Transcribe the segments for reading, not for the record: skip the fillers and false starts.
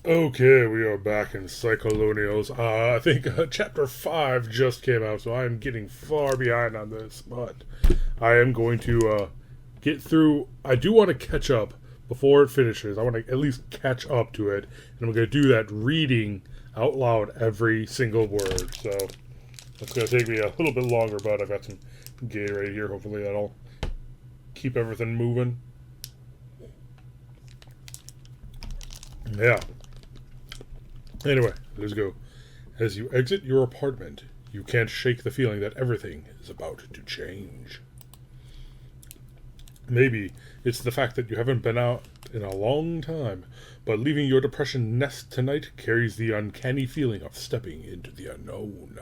Okay, we are back in Psycholonials. I think chapter 5 just came out, so I'm getting far behind on this, but I am going to get through. I do want to catch up before it finishes. I want to at least catch up to it, and I'm going to do that reading out loud every single word. So it's going to take me a little bit longer, but I've got some Gatorade here. Hopefully that'll keep everything moving. Yeah. Anyway, let's go. As you exit your apartment, you can't shake the feeling that everything is about to change. Maybe it's the fact that you haven't been out in a long time, but leaving your depression nest tonight carries the uncanny feeling of stepping into the unknown.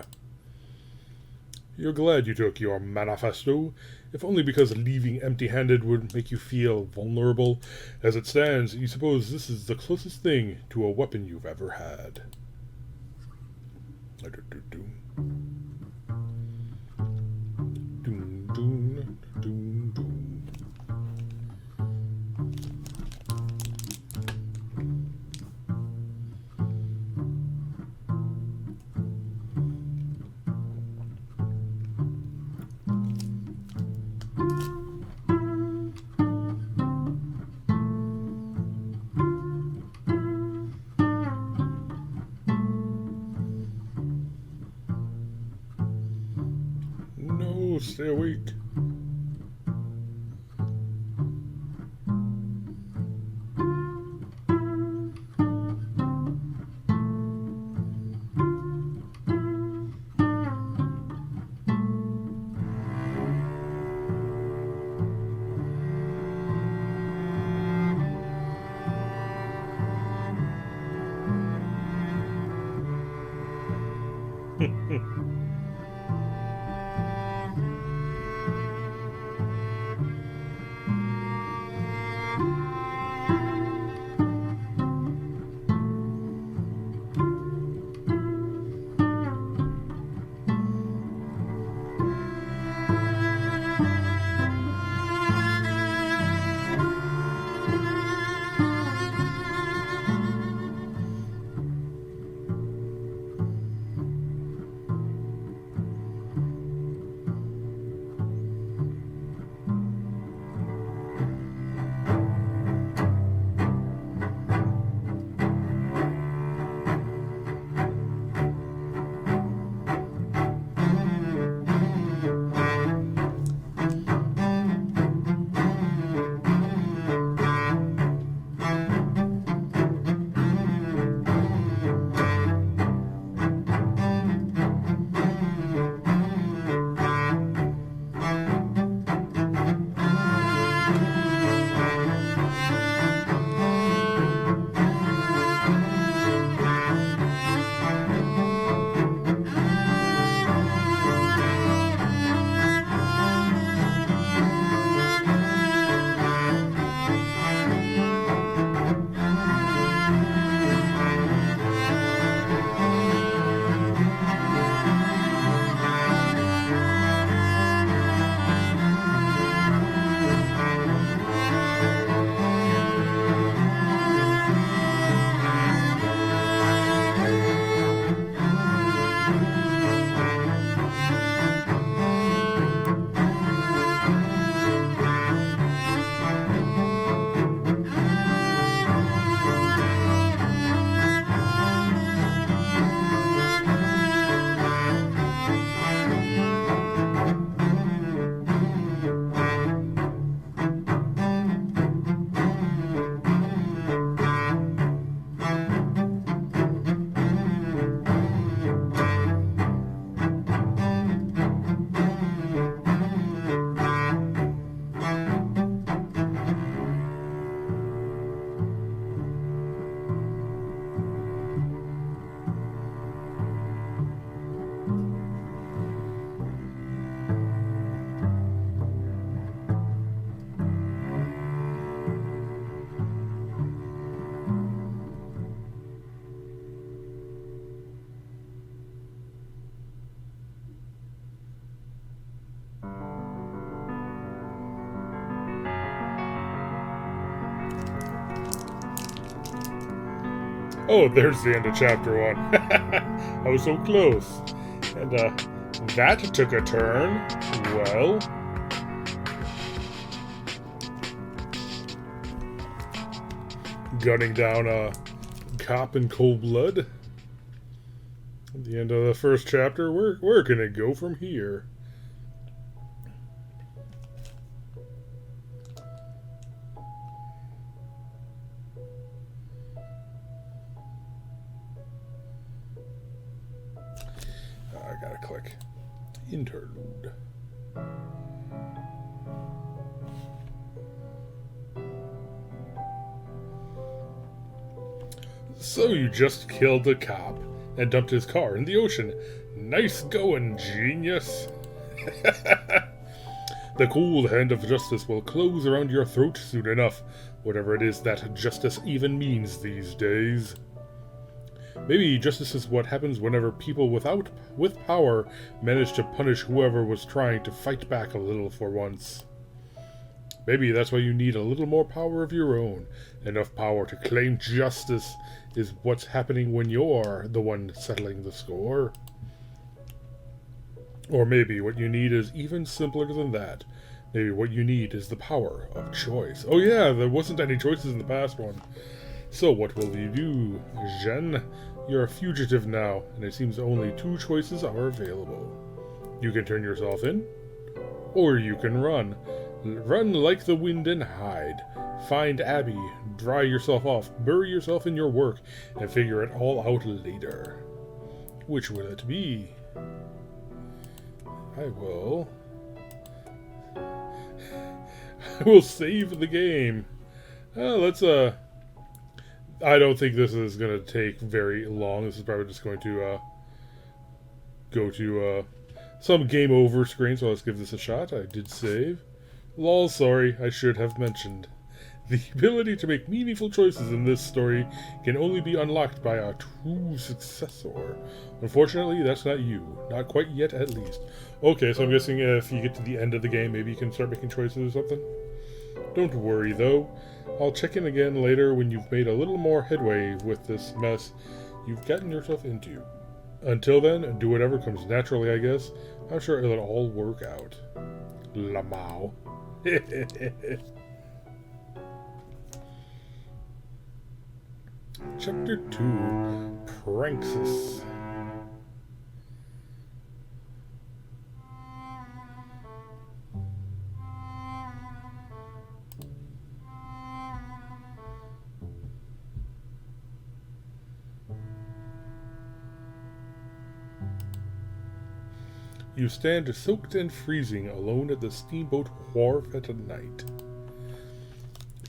You're glad you took your manifesto, if only because leaving empty-handed would make you feel vulnerable. As it stands, you suppose this is the closest thing to a weapon you've ever had. No, stay awake. Oh, there's the end of chapter 1. I was so close. And, that took a turn. Well... gunning down a cop in cold blood. At the end of the first chapter, where can it go from here? I gotta click interlude. So you just killed a cop and dumped his car in the ocean. Nice going, genius. The cold hand of justice will close around your throat soon enough, whatever it is that justice even means these days. Maybe justice is what happens whenever people with power manage to punish whoever was trying to fight back a little for once. Maybe that's why you need a little more power of your own. Enough power to claim justice is what's happening when you're the one settling the score. Or maybe what you need is even simpler than that. Maybe what you need is the power of choice. Oh yeah, there wasn't any choices in the past one. So what will you do, Jeanne? You're a fugitive now, and it seems only 2 choices are available. You can turn yourself in, or you can run. Run like the wind and hide. Find Abby, dry yourself off, bury yourself in your work, and figure it all out later. Which will it be? I will save the game. Let's I don't think this is going to take very long. This is probably just going to go to some game over screen, so let's give this a shot. I did save. Lol, sorry, I should have mentioned. The ability to make meaningful choices in this story can only be unlocked by a true successor. Unfortunately, that's not you. Not quite yet, at least. Okay, so I'm guessing if you get to the end of the game, maybe you can start making choices or something? Don't worry, though. I'll check in again later when you've made a little more headway with this mess you've gotten yourself into. Until then, do whatever comes naturally, I guess. I'm sure it'll all work out. Lamau. Chapter 2, Pranksis. You stand soaked and freezing alone at the steamboat wharf at night.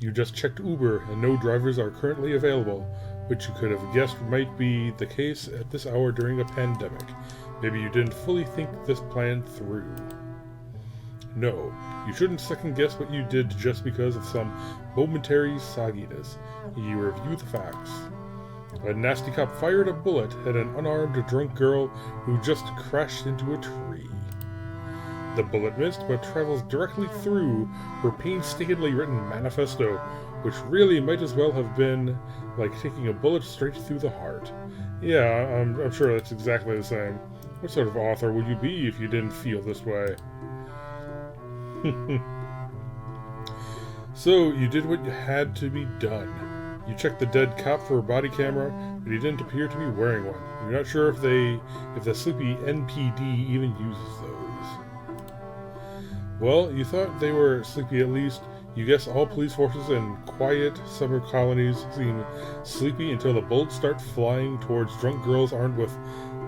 You just checked Uber and no drivers are currently available, which you could have guessed might be the case at this hour during a pandemic. Maybe you didn't fully think this plan through. No, you shouldn't second guess what you did just because of some momentary sogginess. You review the facts. A nasty cop fired a bullet at an unarmed drunk girl who just crashed into a tree. The bullet missed, but travels directly through her painstakingly written manifesto, which really might as well have been like taking a bullet straight through the heart. Yeah, I'm sure that's exactly the same. What sort of author would you be if you didn't feel this way? So, you did what had to be done. You checked the dead cop for a body camera, but he didn't appear to be wearing one. You're not sure if the sleepy NPD even uses those. Well, you thought they were sleepy at least. You guess all police forces in quiet summer colonies seem sleepy until the bullets start flying towards drunk girls armed to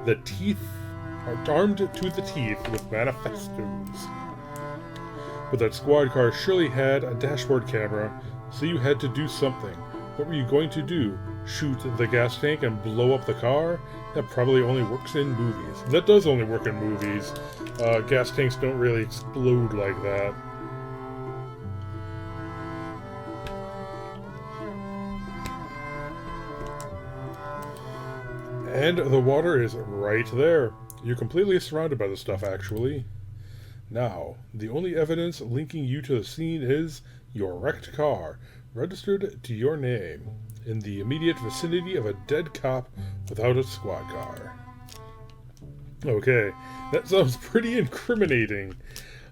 the teeth with manifestos. But that squad car surely had a dashboard camera, so you had to do something. What were you going to do? Shoot the gas tank and blow up the car? That probably only works in movies. That does only work in movies. Gas tanks don't really explode like that. And the water is right there. You're completely surrounded by the stuff, actually. Now, the only evidence linking you to the scene is your wrecked car, registered to your name. in the immediate vicinity of a dead cop without a squad car. Okay, that sounds pretty incriminating.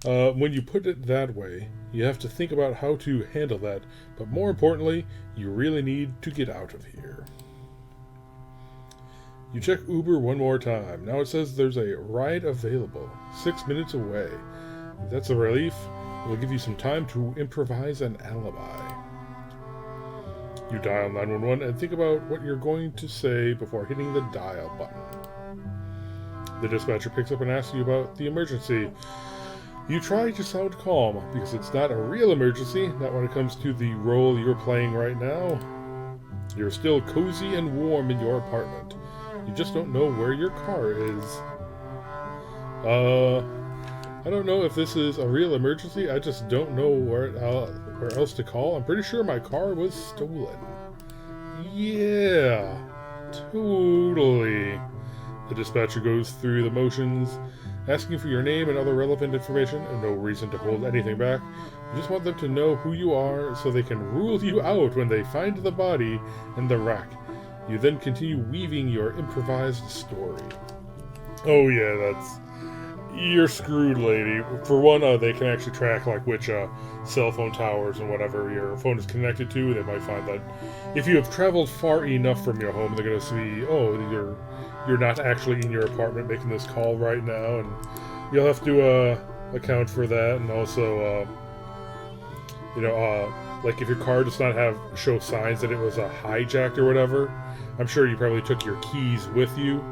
When you put it that way, you have to think about how to handle that, but more importantly, you really need to get out of here. You check Uber one more time. Now it says there's a ride available, 6 minutes away. That's a relief. It'll give you some time to improvise an alibi. You dial 911 and think about what you're going to say before hitting the dial button. The dispatcher picks up and asks you about the emergency. You try to sound calm, because it's not a real emergency, not when it comes to the role you're playing right now. You're still cozy and warm in your apartment. You just don't know where your car is. I don't know if this is a real emergency. I just don't know where else to call. I'm pretty sure my car was stolen. Yeah, totally. The dispatcher goes through the motions, asking for your name and other relevant information, and no reason to hold anything back. You just want them to know who you are so they can rule you out when they find the body and the wreck. You then continue weaving your improvised story. Oh yeah, you're screwed, lady. For one, they can actually track like which cell phone towers and whatever your phone is connected to. They might find that if you have traveled far enough from your home, they're going to see, oh, you're not actually in your apartment making this call right now, and you'll have to account for that. And also, like if your car does not show signs that it was hijacked or whatever, I'm sure you probably took your keys with you,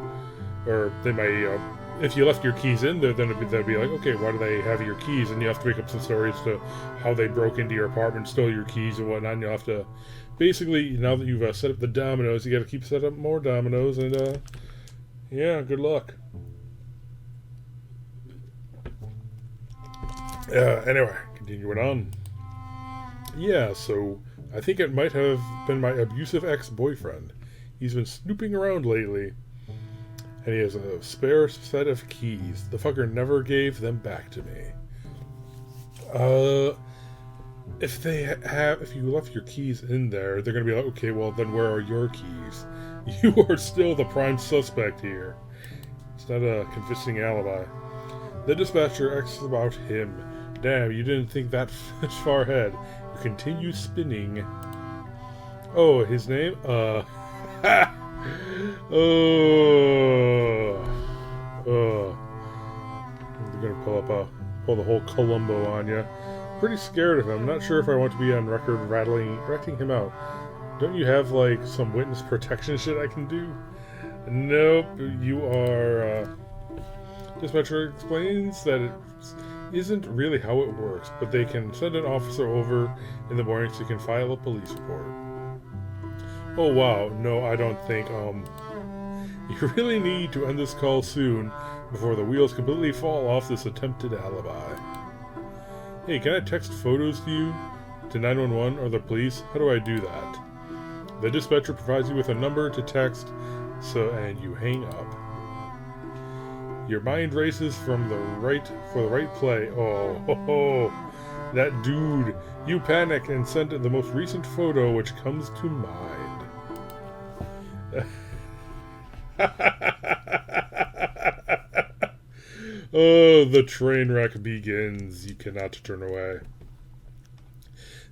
or they might. If you left your keys in there, then they'd be like, okay, why do they have your keys? And you have to make up some stories to how they broke into your apartment, stole your keys and whatnot. And you'll have to, basically, now that you've set up the dominoes, you got to keep setting up more dominoes. And yeah, good luck. Anyway, continuing on. Yeah, so I think it might have been my abusive ex-boyfriend. He's been snooping around lately. And he has a spare set of keys. The fucker never gave them back to me. If you left your keys in there, they're gonna be like, okay, well then where are your keys? You are still the prime suspect here. It's not a convincing alibi. The dispatcher asks about him. Damn, you didn't think that far ahead. You continue spinning. Oh, his name? They're gonna pull the whole Columbo on you. Pretty scared of him. Not sure if I want to be on record ratting him out. Don't you have like some witness protection shit I can do? Nope. You are. Dispatcher explains that it isn't really how it works, but they can send an officer over in the morning so you can file a police report. Oh wow, no, I don't think, you really need to end this call soon before the wheels completely fall off this attempted alibi. Hey, can I text photos to you? To 911 or the police? How do I do that? The dispatcher provides you with a number to text, and you hang up. Your mind races for the right play. Oh, that dude. You panic and send the most recent photo which comes to mind. Oh, the train wreck begins. You cannot turn away.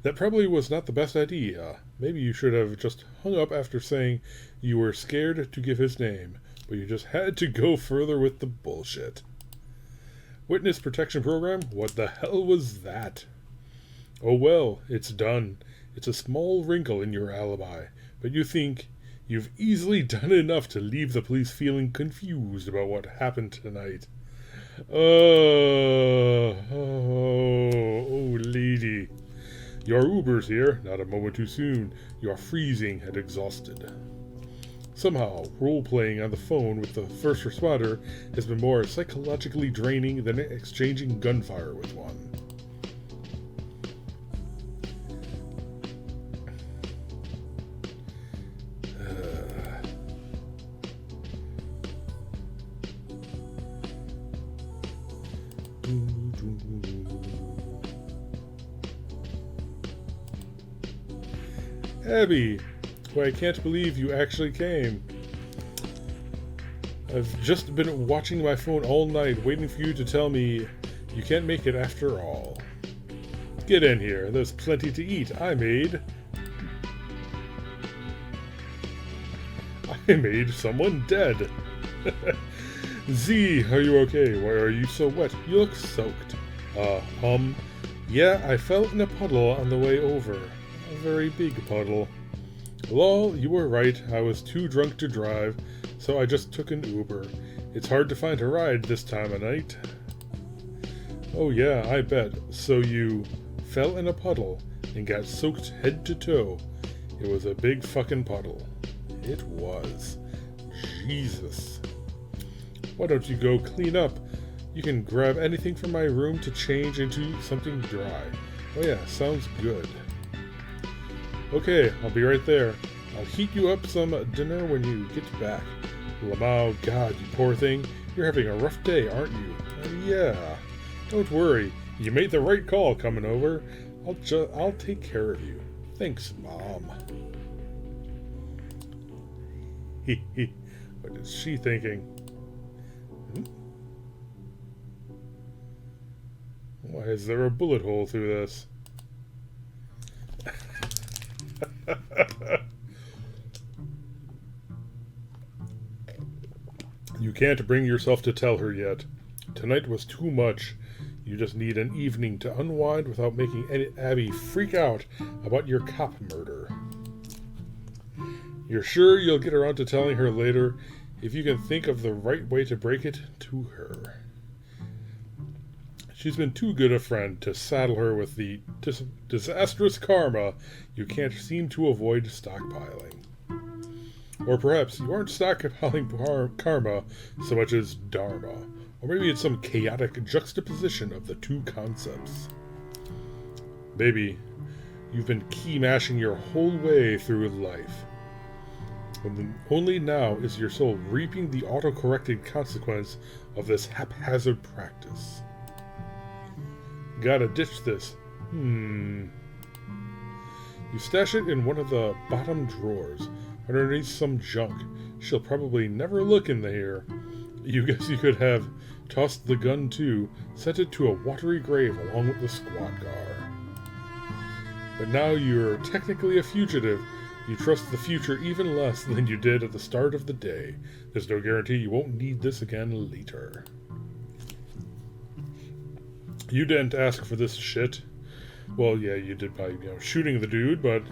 That probably was not the best idea. Maybe you should have just hung up after saying you were scared to give his name, but you just had to go further with the bullshit. Witness protection program? What the hell was that? Oh well, it's done. It's a small wrinkle in your alibi, but you think you've easily done enough to leave the police feeling confused about what happened tonight. Oh, lady. Your Uber's here, not a moment too soon. You are freezing and exhausted. Somehow, role-playing on the phone with the first responder has been more psychologically draining than exchanging gunfire with one. Abby, Why, I can't believe you actually came. I've just been watching my phone all night, waiting for you to tell me you can't make it after all. Get in here. There's plenty to eat. I made someone dead. Z, are you okay? Why are you so wet? You look soaked. Yeah, I fell in a puddle on the way over. A very big puddle. Lol, you were right. I was too drunk to drive, so I just took an Uber. It's hard to find a ride this time of night. Oh yeah, I bet. So you fell in a puddle and got soaked head to toe. It was a big fucking puddle. It was. Jesus. Why don't you go clean up? You can grab anything from my room to change into something dry. Oh yeah, sounds good. Okay, I'll be right there. I'll heat you up some dinner when you get back. Lamau, God, you poor thing. You're having a rough day, aren't you? Yeah. Don't worry. You made the right call coming over. I'll take care of you. Thanks, Mom. What is she thinking? Why is there a bullet hole through this? You can't bring yourself to tell her yet. Tonight was too much. You just need an evening to unwind without making Abby freak out about your cop murder. You're sure you'll get around to telling her later if you can think of the right way to break it to her. She's been too good a friend to saddle her with the disastrous karma you can't seem to avoid stockpiling. Or perhaps you aren't stockpiling karma so much as dharma. Or maybe it's some chaotic juxtaposition of the two concepts. Baby, you've been key-mashing your whole way through life. Only now is your soul reaping the auto-corrected consequence of this haphazard practice. Gotta ditch this. You stash it in one of the bottom drawers, underneath some junk. She'll probably never look in there. You guess you could have tossed the gun too, sent it to a watery grave along with the squad car. But now you're technically a fugitive. You trust the future even less than you did at the start of the day. There's no guarantee you won't need this again later. You didn't ask for this shit. Well, yeah, you did by, shooting the dude, but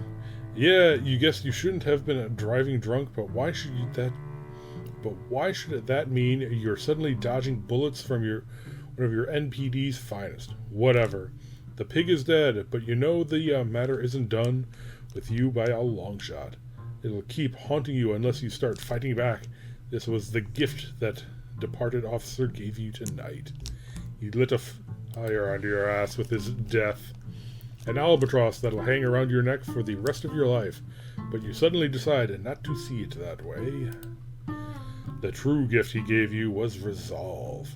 yeah, you guess you shouldn't have been driving drunk, but why should that mean you're suddenly dodging bullets from one of your NPD's finest? Whatever. The pig is dead, but you know the matter isn't done with you by a long shot. It'll keep haunting you unless you start fighting back. This was the gift that departed officer gave you tonight. He lit a fire under your ass with his death. An albatross that'll hang around your neck for the rest of your life, but you suddenly decided not to see it that way. The true gift he gave you was resolve.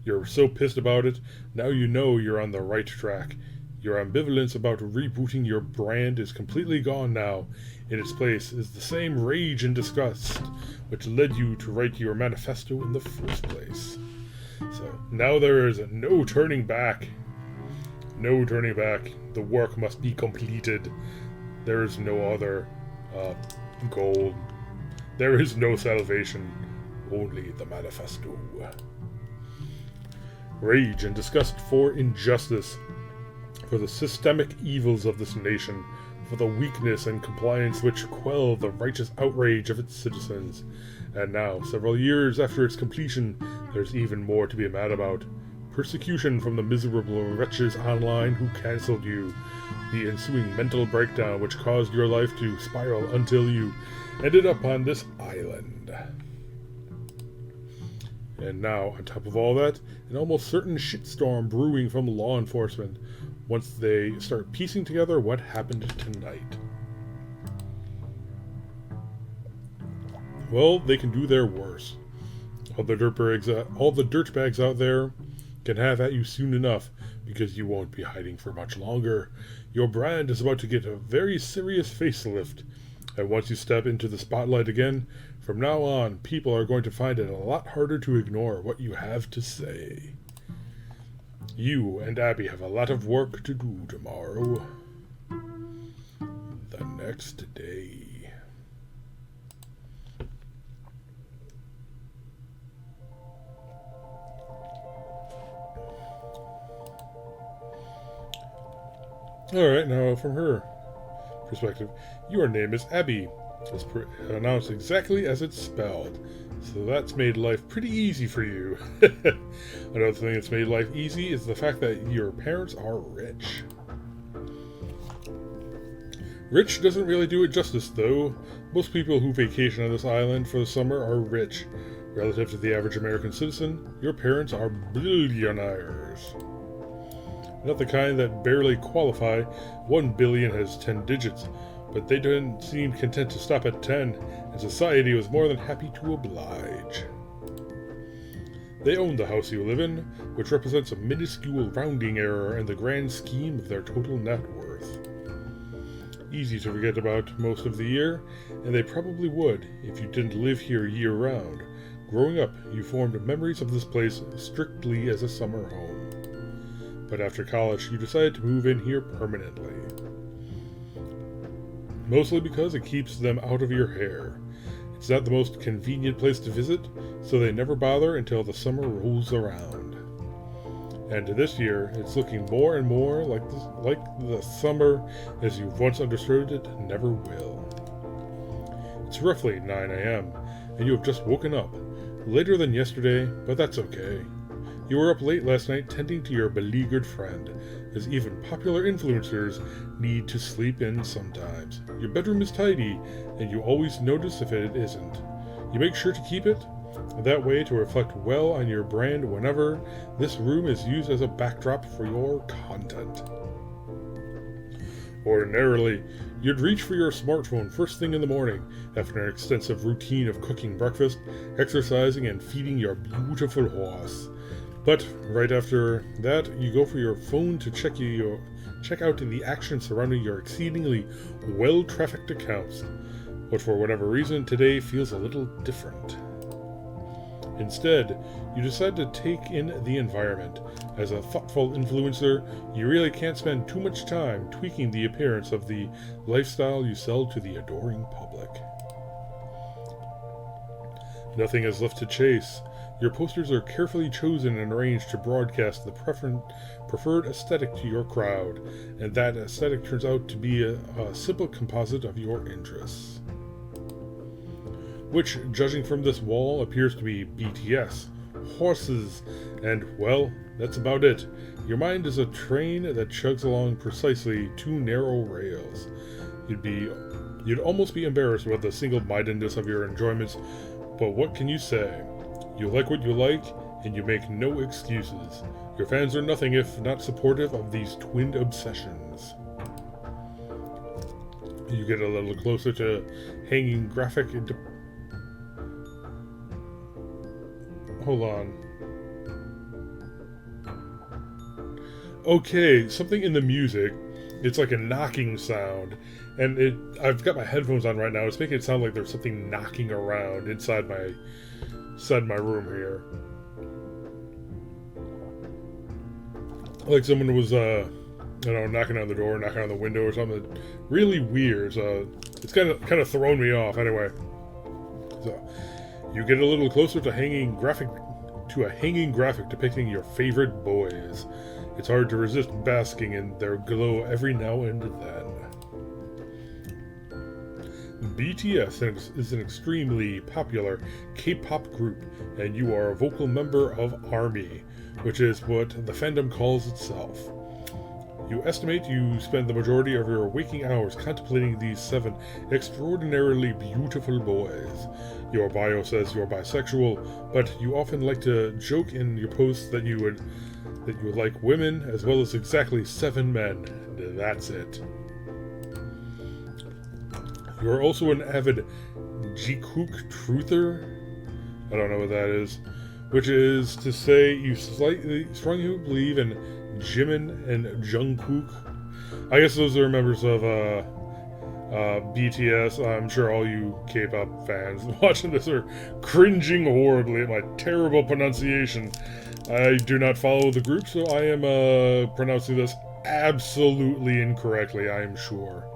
You're so pissed about it, now you know you're on the right track. Your ambivalence about rebooting your brand is completely gone now. In its place is the same rage and disgust which led you to write your manifesto in the first place. So now there is no turning back. No turning back. The work must be completed. There is no other goal. There is no salvation. Only the manifesto. Rage and disgust for injustice, for the systemic evils of this nation, for the weakness and compliance which quell the righteous outrage of its citizens. And now, several years after its completion, there's even more to be mad about. Persecution from the miserable wretches online who cancelled you. The ensuing mental breakdown which caused your life to spiral until you ended up on this island. And now, on top of all that, an almost certain shitstorm brewing from law enforcement once they start piecing together what happened tonight. Well, they can do their worst. All the dirtbags out there can have at you soon enough, because you won't be hiding for much longer. Your brand is about to get a very serious facelift. And once you step into the spotlight again, from now on, people are going to find it a lot harder to ignore what you have to say. You and Abby have a lot of work to do tomorrow. The next day. Alright, now from her perspective. Your name is Abby. It's pronounced exactly as it's spelled. So that's made life pretty easy for you. Another thing that's made life easy is the fact that your parents are rich. Rich doesn't really do it justice, though. Most people who vacation on this island for the summer are rich. Relative to the average American citizen, your parents are billionaires. Not the kind that barely qualify. 1 billion has 10 digits, but they didn't seem content to stop at 10, and society was more than happy to oblige. They own the house you live in, which represents a minuscule rounding error in the grand scheme of their total net worth. Easy to forget about most of the year, and they probably would if you didn't live here year-round. Growing up, you formed memories of this place strictly as a summer home. But after college, you decided to move in here permanently. Mostly because it keeps them out of your hair. It's not the most convenient place to visit, so they never bother until the summer rolls around. And this year, it's looking more and more like the summer as you've once understood it never will. It's roughly 9 a.m., and you have just woken up. Later than yesterday, but that's okay. You were up late last night tending to your beleaguered friend, as even popular influencers need to sleep in sometimes. Your bedroom is tidy, and you always notice if it isn't. You make sure to keep it that way to reflect well on your brand whenever this room is used as a backdrop for your content. Ordinarily, you'd reach for your smartphone first thing in the morning after an extensive routine of cooking breakfast, exercising, and feeding your beautiful horse. But right after that, you go for your phone to check out the action surrounding your exceedingly well-trafficked accounts. But for whatever reason, today feels a little different. Instead, you decide to take in the environment. As a thoughtful influencer, you really can't spend too much time tweaking the appearance of the lifestyle you sell to the adoring public. Nothing is left to chase. Your posters are carefully chosen and arranged to broadcast the preferred aesthetic to your crowd, and that aesthetic turns out to be a simple composite of your interests. Which, judging from this wall, appears to be BTS, horses, and, well, that's about it. Your mind is a train that chugs along precisely 2 narrow rails. You'd almost be embarrassed about the single-mindedness of your enjoyments, but what can you say? You like what you like, and you make no excuses. Your fans are nothing if not supportive of these twinned obsessions. You get a little closer to hanging graphic into... Hold on. Okay, something in the music. It's like a knocking sound. And I've got my headphones on right now. It's making it sound like there's something knocking around inside my room here. Like someone was, knocking on the door, knocking on the window or something. Really weird. So it's kind of thrown me off. Anyway, so you get a little closer to a hanging graphic depicting your favorite boys. It's hard to resist basking in their glow every now and then. BTS is an extremely popular K-pop group, and you are a vocal member of ARMY, which is what the fandom calls itself. You estimate you spend the majority of your waking hours contemplating these 7 extraordinarily beautiful boys. Your bio says you're bisexual, but you often like to joke in your posts that you would like women as well as exactly 7 men. That's it. You are also an avid Jikook truther. I don't know what that is. Which is to say you strongly believe in Jimin and Jungkook. I guess those are members of BTS, I'm sure all you K-pop fans watching this are cringing horribly at my terrible pronunciation. I do not follow the group, so I am pronouncing this absolutely incorrectly, I am sure.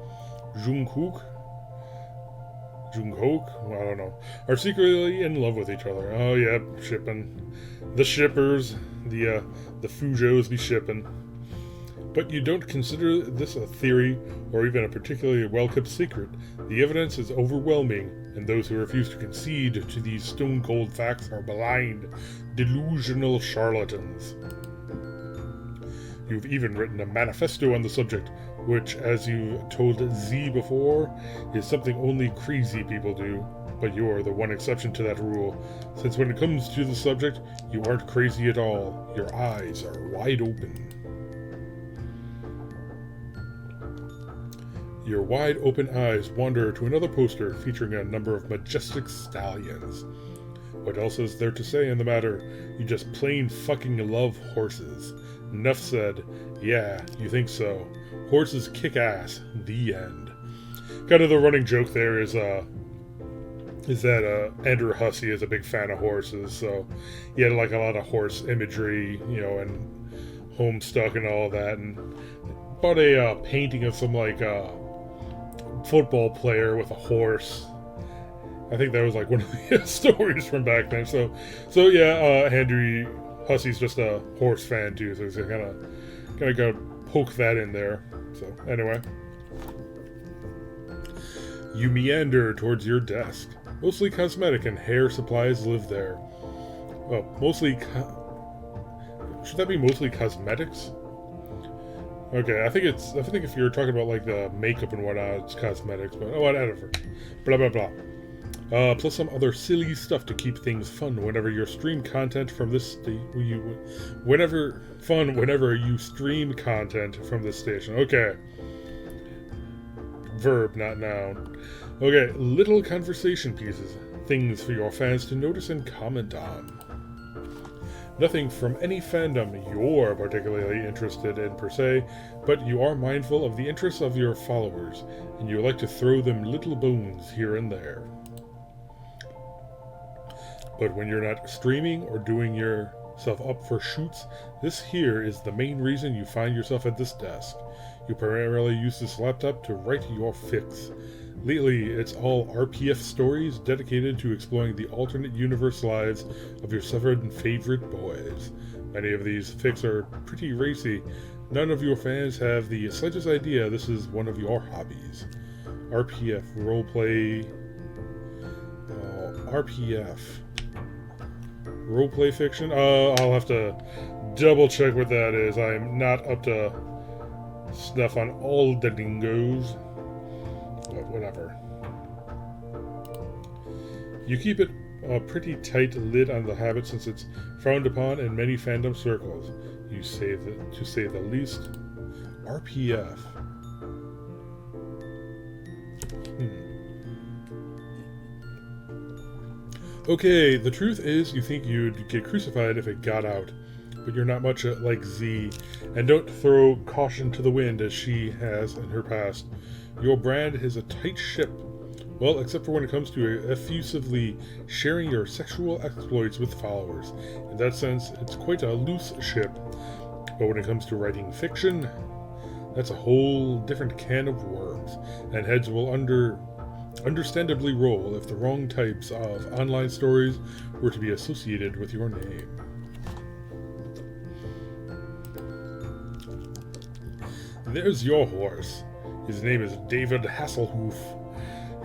Jungkook, I don't know, are secretly in love with each other. Oh yeah, shipping. The shippers, the Fujos be shipping. But you don't consider this a theory or even a particularly well-kept secret. The evidence is overwhelming, and those who refuse to concede to these stone-cold facts are blind, delusional charlatans. You've even written a manifesto on the subject, which, as you told Z before, is something only crazy people do. But you're the one exception to that rule, since when it comes to the subject, you aren't crazy at all. Your eyes are wide open. Your wide-open eyes wander to another poster featuring a number of majestic stallions. What else is there to say in the matter? You just plain fucking love horses. Enough said. Yeah, you think so. Horses kick ass. The end. Kind of the running joke there is that Andrew Hussie is a big fan of horses, so he had like a lot of horse imagery, and Homestuck and all that, and bought a painting of some football player with a horse. I think that was like one of the stories from back then. So yeah, Andrew Hussie's just a horse fan too, so he's kind of go poke that in there. So anyway, you meander towards your desk. Mostly cosmetic and hair supplies live there. Well, should that be mostly cosmetics? Okay, I think if you're talking about like the makeup and whatnot, it's cosmetics, but whatever. Blah blah blah. Plus some other silly stuff to keep things fun whenever you stream content from this whenever you stream content from this station. Okay. Verb, not noun. Okay, little conversation pieces, things for your fans to notice and comment on. Nothing from any fandom you're particularly interested in per se, but you are mindful of the interests of your followers, and you like to throw them little bones here and there. But when you're not streaming or doing yourself up for shoots, this here is the main reason you find yourself at this desk. You primarily use this laptop to write your fics. Lately, it's all RPF stories dedicated to exploring the alternate universe lives of your severed favorite boys. Many of these fics are pretty racy. None of your fans have the slightest idea this is one of your hobbies. RPF, roleplay... RPF. Roleplay fiction? I'll have to double check what that is. I'm not up to snuff on all the lingos. But whatever. You keep it a pretty tight lid on the habit since it's frowned upon in many fandom circles. You say that, to say the least. RPF. Okay, the truth is you think you'd get crucified if it got out, but you're not much like Z, and don't throw caution to the wind as she has in her past. Your brand is a tight ship. Well, except for when it comes to effusively sharing your sexual exploits with followers. In that sense, it's quite a loose ship. But when it comes to writing fiction, that's a whole different can of worms, and heads will understandably roll if the wrong types of online stories were to be associated with your name. There's your horse. His name is David Hasselhoof.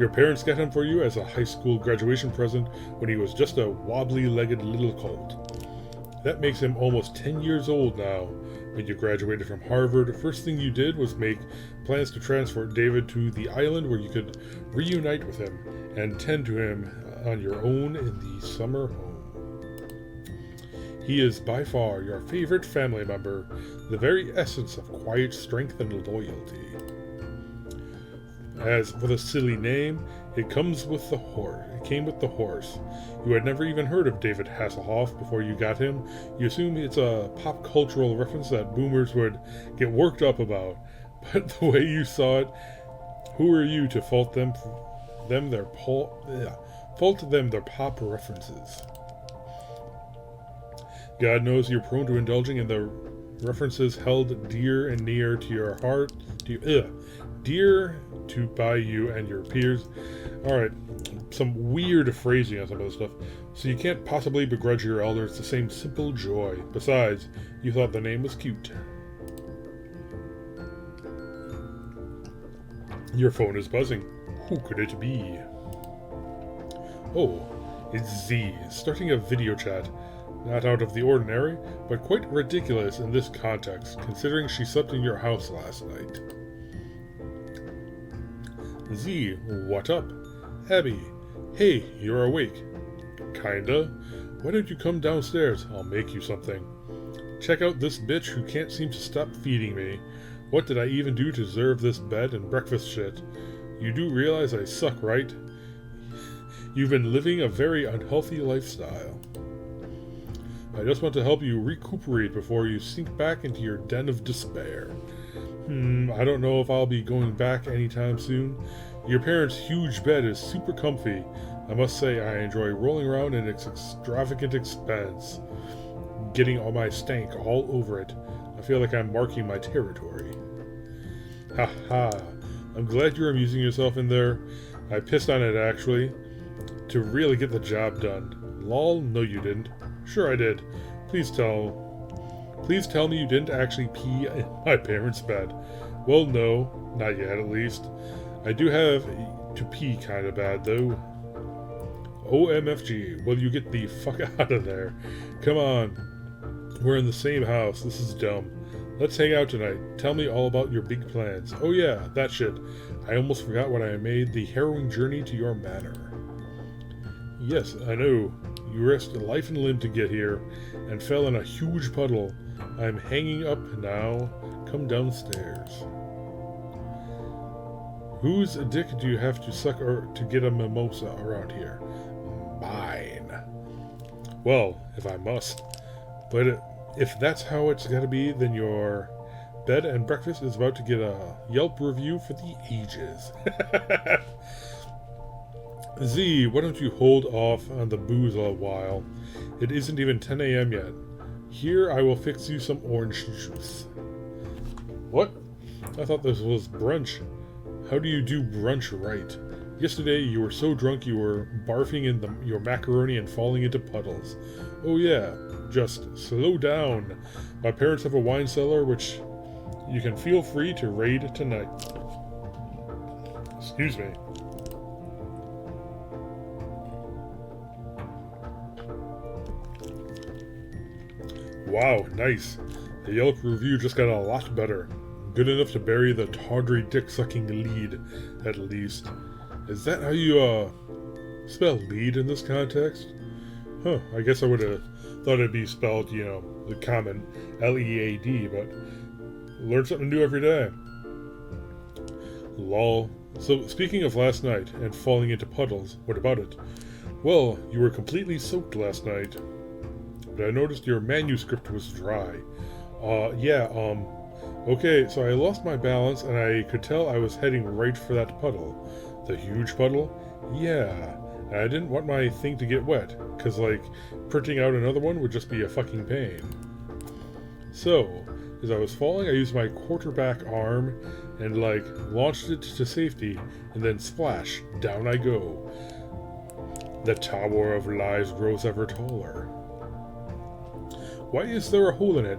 Your parents got him for you as a high school graduation present when he was just a wobbly-legged little colt. That makes him almost 10 years old now. When you graduated from Harvard, the first thing you did was make plans to transfer David to the island where you could reunite with him and tend to him on your own in the summer home. He is by far your favorite family member, the very essence of quiet strength and loyalty. As for the silly name, it comes with the horse. It came with the horse. You had never even heard of David Hasselhoff before you got him. You assume it's a pop cultural reference that boomers would get worked up about. But the way you saw it, Who are you to fault them their pop references? God knows you're prone to indulging in the references held dear and near to your heart, dear to by you and your peers. Alright, some weird phrasing on some of this stuff. So you can't possibly begrudge your elders the same simple joy. Besides, you thought the name was cute. Your phone is buzzing. Who could it be? Oh, it's Z, starting a video chat. Not out of the ordinary, but quite ridiculous in this context, considering she slept in your house last night. Z, what up? Abby, hey, you're awake. Kinda. Why don't you come downstairs? I'll make you something. Check out this bitch who can't seem to stop feeding me. What did I even do to deserve this bed and breakfast shit? You do realize I suck, right? You've been living a very unhealthy lifestyle. I just want to help you recuperate before you sink back into your den of despair. I don't know if I'll be going back anytime soon. Your parents' huge bed is super comfy. I must say I enjoy rolling around in its extravagant expanse, getting all my stank all over it. I feel like I'm marking my territory. Haha, I'm glad you're amusing yourself in there. I pissed on it actually, to really get the job done. Lol, no you didn't. Sure I did. Please tell me you didn't actually pee in my parents' bed. Well, no, not yet at least. I do have to pee kinda bad though. OMFG, will you get the fuck out of there? Come on. We're in the same house. This is dumb. Let's hang out tonight. Tell me all about your big plans. Oh yeah, that shit. I almost forgot when I made the harrowing journey to your manor. Yes, I know. You risked life and limb to get here, and fell in a huge puddle. I'm hanging up now. Come downstairs. Whose dick do you have to suck to get a mimosa around here? Mine. Well, if I must. But if that's how it's gotta be, then your bed and breakfast is about to get a Yelp review for the ages. Z, why don't you hold off on the booze a while? It isn't even 10 a.m. yet. Here, I will fix you some orange juice. What? I thought this was brunch. How do you do brunch right? Yesterday, you were so drunk you were barfing in your macaroni and falling into puddles. Oh yeah, just slow down. My parents have a wine cellar which you can feel free to raid tonight. Excuse me. Wow, nice. The Yelp review just got a lot better. Good enough to bury the tawdry dick-sucking lead, at least. Is that how you, spell lead in this context? Huh, I guess I would have thought it'd be spelled, the common L-E-A-D, but learn something new every day. Lol. So, speaking of last night and falling into puddles, what about it? Well, you were completely soaked last night. But I noticed your manuscript was dry. Okay, so I lost my balance and I could tell I was heading right for that puddle. The huge puddle? Yeah. And I didn't want my thing to get wet, cause printing out another one would just be a fucking pain. So, as I was falling, I used my quarterback arm and launched it to safety, and then splash, down I go. The Tower of Lies grows ever taller. Why is there a hole in it?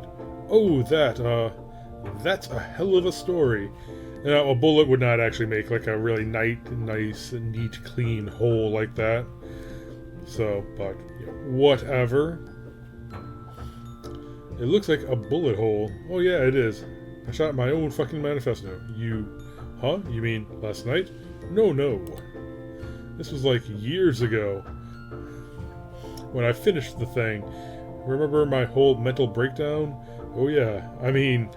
Oh, that's a hell of a story. Now, a bullet would not actually make a really nice, neat, clean hole like that. So, but, whatever. It looks like a bullet hole. Oh yeah, it is. I shot my own fucking manifesto. Huh? You mean last night? No. This was years ago. When I finished the thing. Remember my whole mental breakdown? Oh yeah, I mean,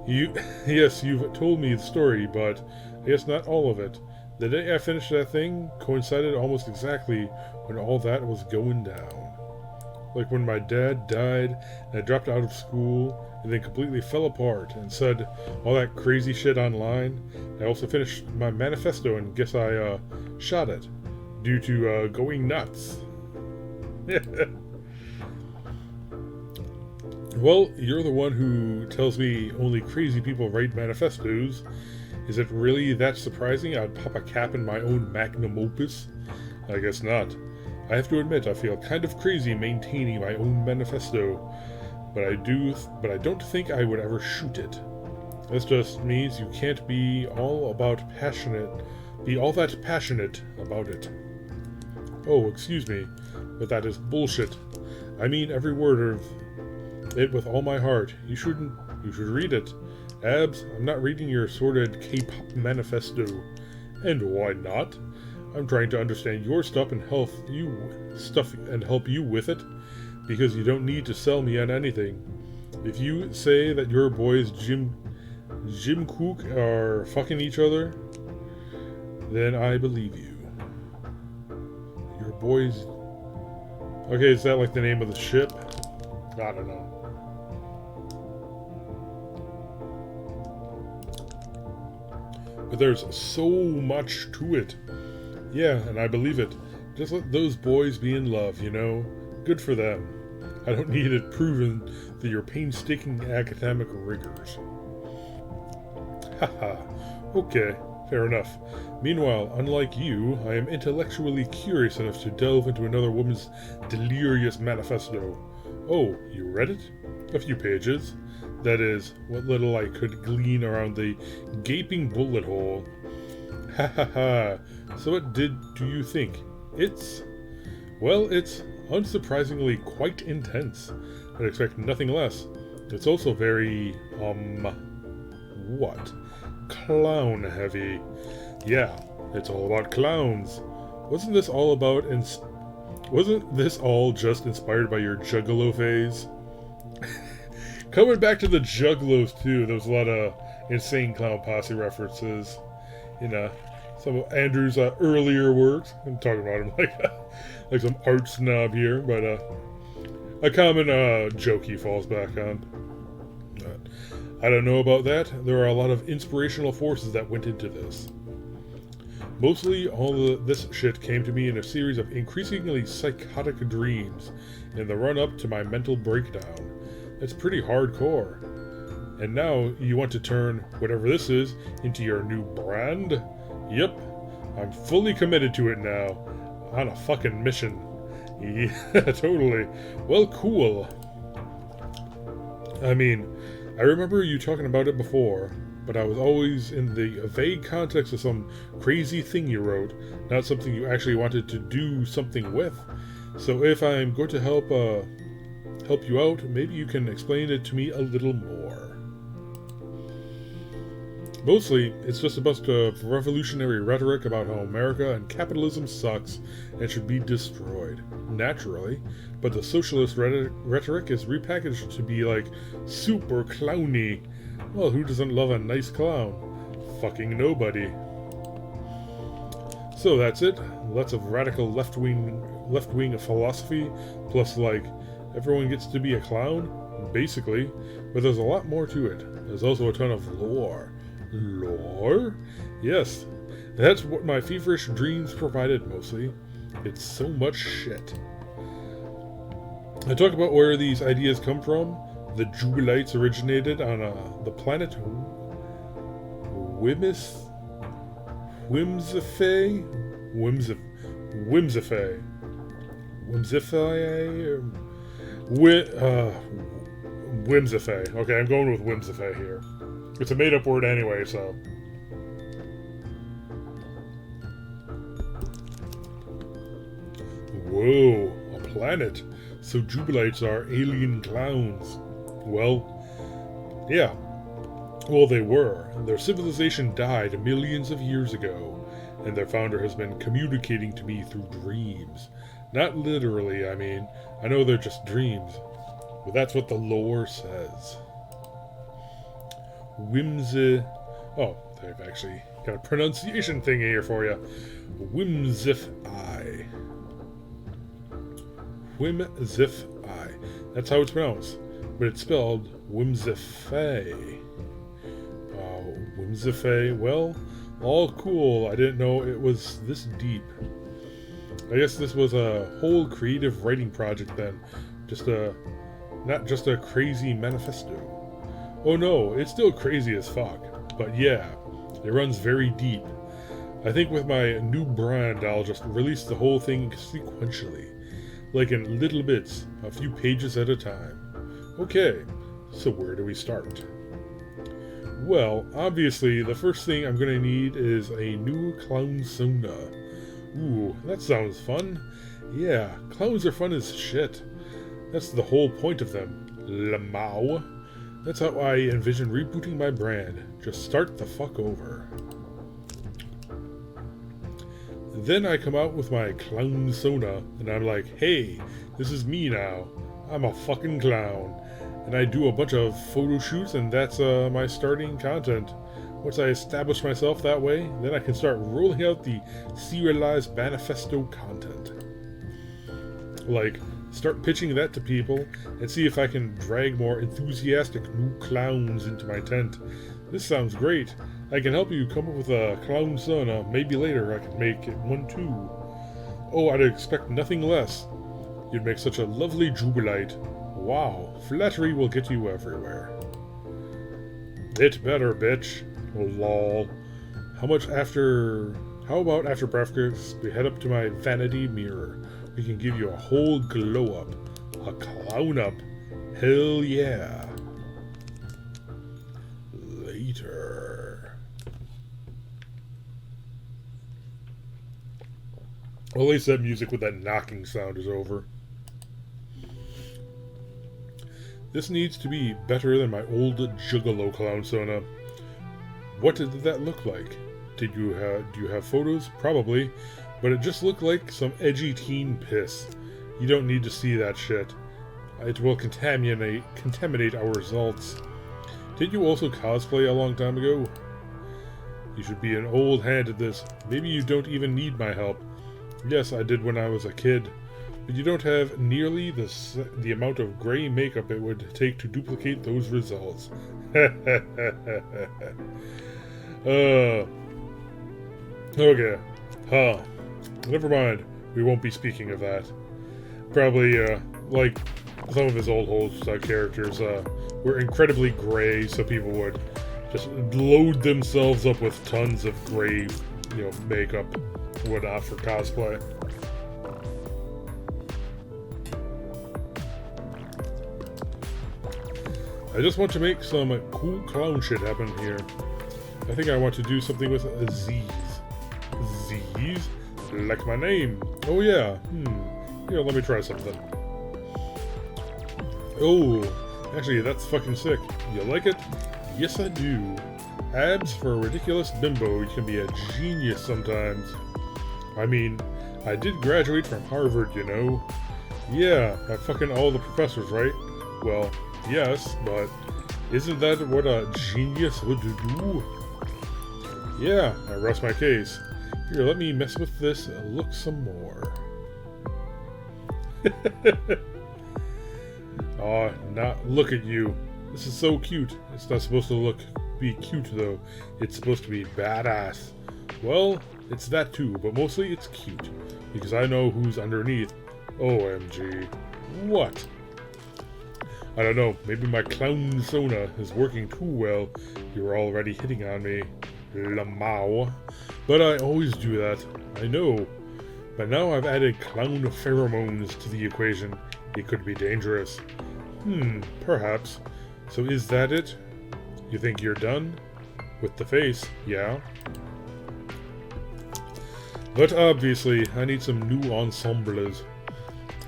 you've told me the story, but I guess not all of it. The day I finished that thing coincided almost exactly when all that was going down. like when my dad died and I dropped out of school and then completely fell apart and said all that crazy shit online. I also finished my manifesto and guess I shot it due to going nuts. Well, you're the one who tells me only crazy people write manifestos. Is it really that surprising I'd pop a cap in my own magnum opus? I guess not. I have to admit I feel kind of crazy maintaining my own manifesto, but I don't think I would ever shoot it. This just means you can't be all that passionate about it. Oh, excuse me, but that is bullshit. I mean every word of it with all my heart. You should read it. Abs, I'm not reading your sordid K-pop manifesto. And why not? I'm trying to understand your stuff and help you with it, because you don't need to sell me on anything. If you say that your boys Jim Cook are fucking each other, then I believe you. Your boys... Okay, is that like the name of the ship? I don't know. But there's so much to it. Yeah, and I believe it. Just let those boys be in love, you know? Good for them. I don't need it proven through your painstaking academic rigors. Haha. Okay, fair enough. Meanwhile, unlike you, I am intellectually curious enough to delve into another woman's delirious manifesto. Oh, you read it? A few pages. That is, what little I could glean around the gaping bullet hole. Ha ha ha. So what do you think? It's unsurprisingly quite intense. I'd expect nothing less. It's also very, clown heavy. Yeah, it's all about clowns. Wasn't this all just inspired by your Juggalo phase? Coming back to the Juggalos too, there was a lot of Insane Clown Posse references. You know, some of Andrew's earlier works. I'm talking about him like some art snob here, but a common joke he falls back on. I don't know about that. There are a lot of inspirational forces that went into this. Mostly all this shit came to me in a series of increasingly psychotic dreams in the run-up to my mental breakdown. It's pretty hardcore. And now you want to turn whatever this is into your new brand? Yep, I'm fully committed to it now. On a fucking mission. Yeah, totally. Well, cool. I mean, I remember you talking about it before, but I was always in the vague context of some crazy thing you wrote, not something you actually wanted to do something with. So if I'm going to help you out, maybe you can explain it to me a little more. Mostly, it's just a bunch of revolutionary rhetoric about how America and capitalism sucks and should be destroyed. Naturally, but the socialist rhetoric is repackaged to be like super clowny. Well, who doesn't love a nice clown? Fucking nobody. So that's it. Lots of radical left-wing philosophy, plus like everyone gets to be a clown, basically. But there's a lot more to it. There's also a ton of lore. Lore? Yes, that's what my feverish dreams provided mostly. It's so much shit. I talk about where these ideas come from. The Jubilites originated on the planet Whimsify. Okay, I'm going with Whimsify here. It's a made-up word anyway, so... Whoa, a planet. So Jubilites are alien clowns. Well, yeah. Well, they were. Their civilization died millions of years ago, and their founder has been communicating to me through dreams. Not literally, I mean. I know they're just dreams, but that's what the lore says. Oh, they've actually got a pronunciation thing here for you. Whimsify. That's how it's pronounced. But it's spelled Whimsify. Whimsify. Well, all cool. I didn't know it was this deep. I guess this was a whole creative writing project then. Not just a crazy manifesto. Oh no, it's still crazy as fuck. But yeah, it runs very deep. I think with my new brand, I'll just release the whole thing sequentially. Like in little bits, a few pages at a time. Okay, so where do we start? Well, obviously, the first thing I'm gonna need is a new clown sona. Ooh, that sounds fun. Yeah, clowns are fun as shit. That's the whole point of them. Lamau. That's how I envision rebooting my brand. Just start the fuck over. Then I come out with my clown sona, and I'm like, hey, this is me now. I'm a fucking clown. And I do a bunch of photo shoots, and that's my starting content. Once I establish myself that way, then I can start rolling out the serialized manifesto content. Like, start pitching that to people, and see if I can drag more enthusiastic new clowns into my tent. This sounds great. I can help you come up with a clown sona. Maybe later I can make one too. Oh, I'd expect nothing less. You'd make such a lovely jubilite. Wow, flattery will get you everywhere. It better, bitch. Oh, lol. How about after breakfast we head up to my vanity mirror? We can give you a whole glow up. A clown up. Hell yeah. Later. Well, at least that music with that knocking sound is over. This needs to be better than my old Juggalo clown sona. What did that look like? Do you have photos? Probably, but it just looked like some edgy teen piss. You don't need to see that shit. It will contaminate our results. Did you also cosplay a long time ago? You should be an old hand at this. Maybe you don't even need my help. Yes, I did when I was a kid. But you don't have nearly the amount of gray makeup it would take to duplicate those results. Okay. Never mind. We won't be speaking of that. Probably, like some of his old Holstad characters, were incredibly gray, so people would just load themselves up with tons of gray, makeup, whatnot for cosplay. I just want to make some cool clown shit happen here. I think I want to do something with Z's. Z's? Like my name. Oh yeah. Here, let me try something. Oh, actually that's fucking sick. You like it? Yes I do. Abs for a ridiculous bimbo. You can be a genius sometimes. I mean, I did graduate from Harvard, you know. Yeah, by fucking all the professors, right? Well, yes, but isn't that what a genius would do? Yeah, I rest my case. Here, let me mess with this and look some more. Oh, look at you. This is so cute. It's not supposed to be cute though. It's supposed to be badass. Well, it's that too, but mostly it's cute. Because I know who's underneath. OMG. What? I don't know, maybe my clown sona is working too well. You're already hitting on me. Lamau. But I always do that. I know. But now I've added clown pheromones to the equation. It could be dangerous. Perhaps. So is that it? You think you're done? With the face, yeah. But obviously, I need some new ensembles.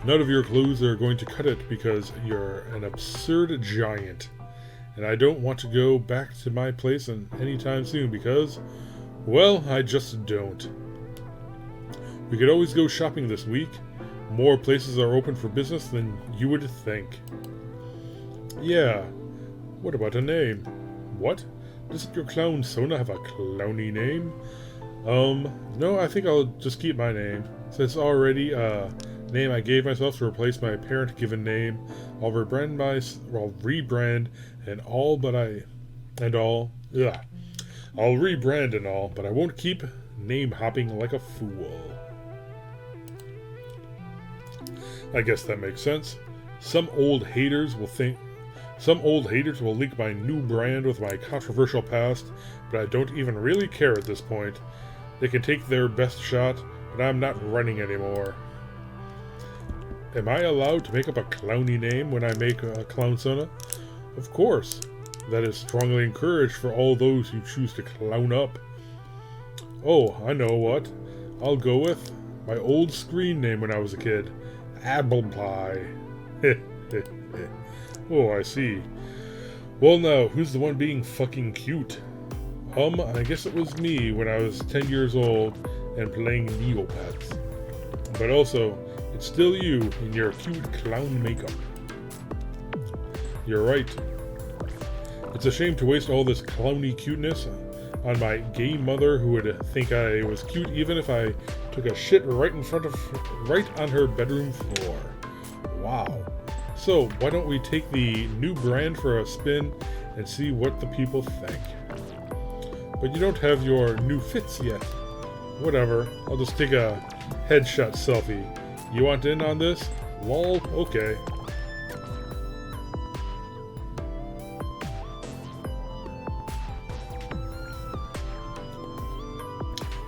None of your clothes are going to cut it because you're an absurd giant. And I don't want to go back to my place anytime soon because, well, I just don't. We could always go shopping this week. More places are open for business than you would think. Yeah. What about a name? What? Doesn't your clown sona have a clowny name? No, I think I'll just keep my name. Since it's already, name I gave myself to replace my parent-given name. I'll rebrand I'll rebrand and all, but I won't keep name hopping like a fool. I guess that makes sense. Some old haters will link my new brand with my controversial past, but I don't even really care at this point. They can take their best shot, but I'm not running anymore. Am I allowed to make up a clowny name when I make a clown sona? Of course. That is strongly encouraged for all those who choose to clown up. Oh, I know what. I'll go with my old screen name when I was a kid. Apple Pie. Oh, I see. Well now, who's the one being fucking cute? I guess it was me when I was 10 years old and playing Neopets. But also, it's still you in your cute clown makeup. You're right. It's a shame to waste all this clowny cuteness on my gay mother who would think I was cute even if I took a shit right on her bedroom floor. Wow. So, why don't we take the new brand for a spin and see what the people think? But you don't have your new fits yet. Whatever, I'll just take a headshot selfie. You want in on this? Lol, okay.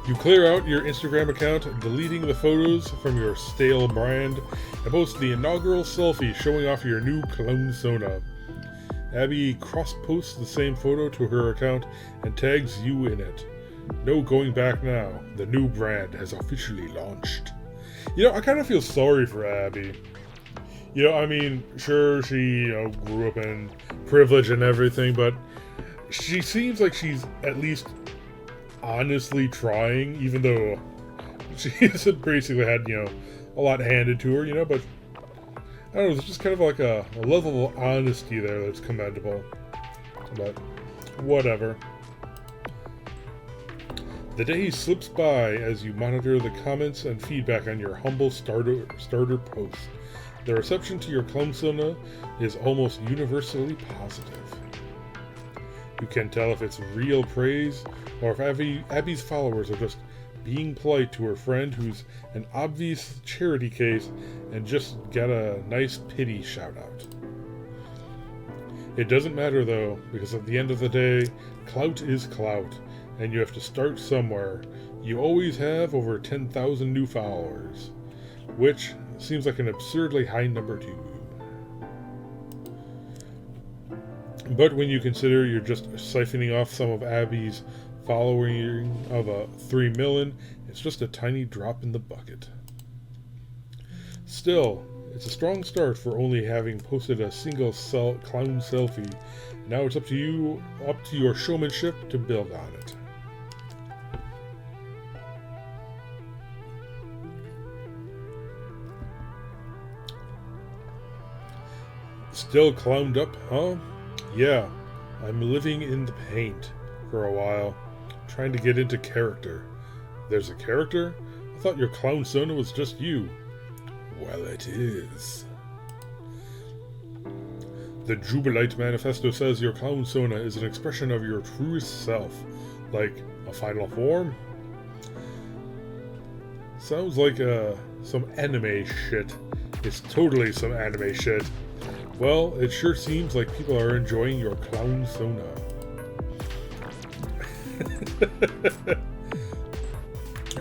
You clear out your Instagram account, deleting the photos from your stale brand, and post the inaugural selfie showing off your new clone sona. Abby cross-posts the same photo to her account and tags you in it. No going back now. The new brand has officially launched. I kind of feel sorry for Abby. I mean, sure, she grew up in privilege and everything, but she seems like she's at least honestly trying, even though she's basically had, a lot handed to her, but I don't know, there's just kind of like a level of honesty there that's commendable. But whatever. The day slips by as you monitor the comments and feedback on your humble starter post. The reception to your clown sona is almost universally positive. You can tell if it's real praise or if Abby's followers are just being polite to her friend who's an obvious charity case and just got a nice pity shout out. It doesn't matter though, because at the end of the day, clout is clout, and you have to start somewhere. You always have over 10,000 new followers, which seems like an absurdly high number to you. But when you consider you're just siphoning off some of Abby's following of 3 million, it's just a tiny drop in the bucket. Still, it's a strong start for only having posted a single clown selfie. Now it's up to your showmanship to build on it. Still clowned up, huh? Yeah, I'm living in the paint for a while, trying to get into character. There's a character? I thought your clown sona was just you. Well, it is. The Jubilite Manifesto says your clown sona is an expression of your truest self, like a final form. Sounds like some anime shit. It's totally some anime shit. Well, it sure seems like people are enjoying your clown sona.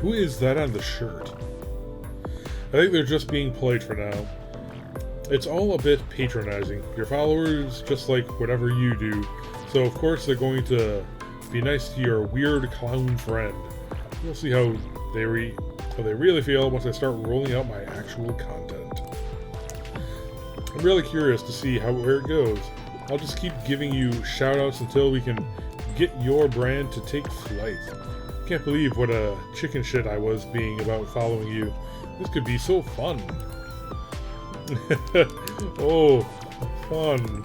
Who is that on the shirt? I think they're just being polite for now. It's all a bit patronizing. Your followers just like whatever you do, so of course they're going to be nice to your weird clown friend. We'll see how they really feel once I start rolling out my actual content. I'm really curious to see where it goes. I'll just keep giving you shoutouts until we can get your brand to take flight. Can't believe what a chicken shit I was being about following you. This could be so fun. Oh, fun.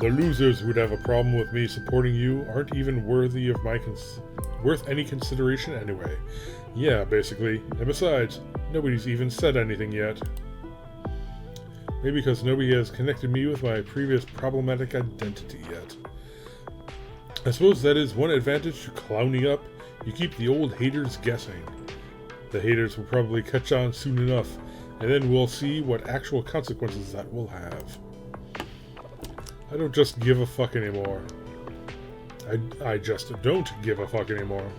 The losers who'd have a problem with me supporting you aren't even worthy of my worth any consideration anyway. Yeah, basically. And besides, nobody's even said anything yet. Maybe because nobody has connected me with my previous problematic identity yet. I suppose that is one advantage to clowning up. You keep the old haters guessing. The haters will probably catch on soon enough, and then we'll see what actual consequences that will have. I don't just give a fuck anymore. I just don't give a fuck anymore.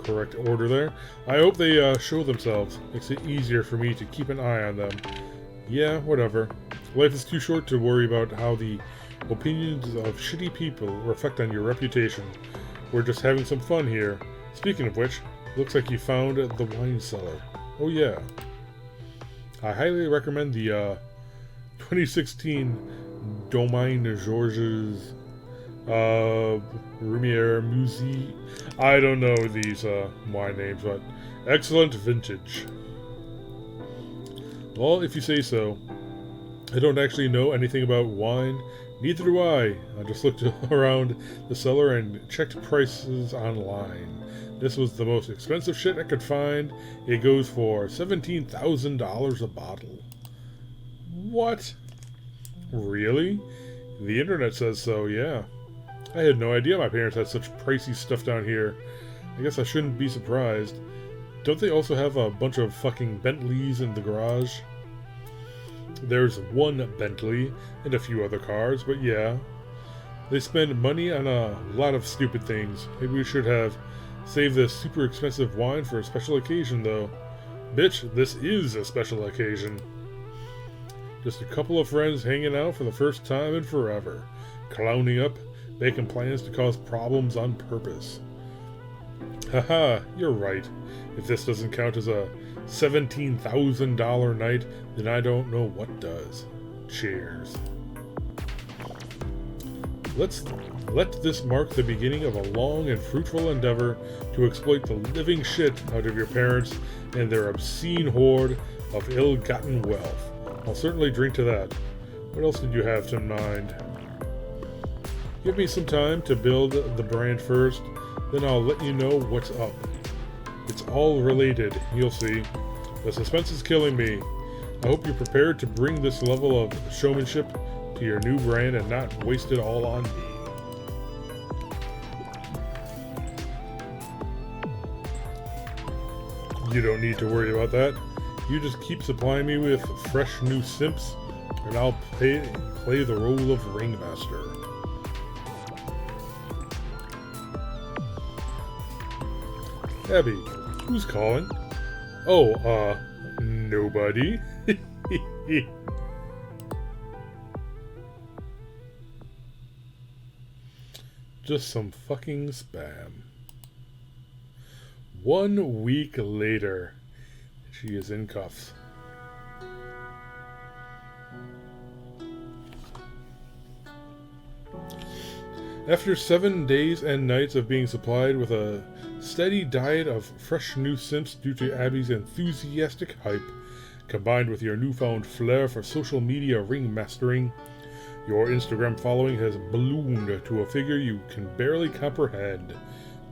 Correct order there. I hope they show themselves. Makes it easier for me to keep an eye on them. Yeah, whatever. Life is too short to worry about how the opinions of shitty people reflect on your reputation. We're just having some fun here. Speaking of which, looks like you found the wine cellar. Oh yeah. I highly recommend the 2016 Domaine Georges Rumiere Musée. I don't know these wine names, but excellent vintage. Well, if you say so. I don't actually know anything about wine. Neither do I. I just looked around the cellar and checked prices online. This was the most expensive shit I could find. It goes for $17,000 a bottle. What? Really? The internet says so, yeah. I had no idea my parents had such pricey stuff down here. I guess I shouldn't be surprised. Don't they also have a bunch of fucking Bentleys in the garage? There's one Bentley and a few other cars, but yeah. They spend money on a lot of stupid things. Maybe we should have saved this super expensive wine for a special occasion, though. Bitch, this is a special occasion. Just a couple of friends hanging out for the first time in forever. Clowning up, making plans to cause problems on purpose. Haha, you're right. If this doesn't count as a $17,000 night, then I don't know what does. Cheers. Let this mark the beginning of a long and fruitful endeavor to exploit the living shit out of your parents and their obscene hoard of ill-gotten wealth. I'll certainly drink to that. What else did you have in mind? Give me some time to build the brand first, then I'll let you know what's up. It's all related, you'll see. The suspense is killing me. I hope you're prepared to bring this level of showmanship to your new brand and not waste it all on me. You don't need to worry about that. You just keep supplying me with fresh new simps, and I'll play the role of ringmaster. Abby, who's calling? Oh, nobody. Just some fucking spam. 1 week later, she is in cuffs. After 7 days and nights of being supplied with a steady diet of fresh new simps due to Abby's enthusiastic hype, combined with your newfound flair for social media ringmastering, your Instagram following has ballooned to a figure you can barely comprehend.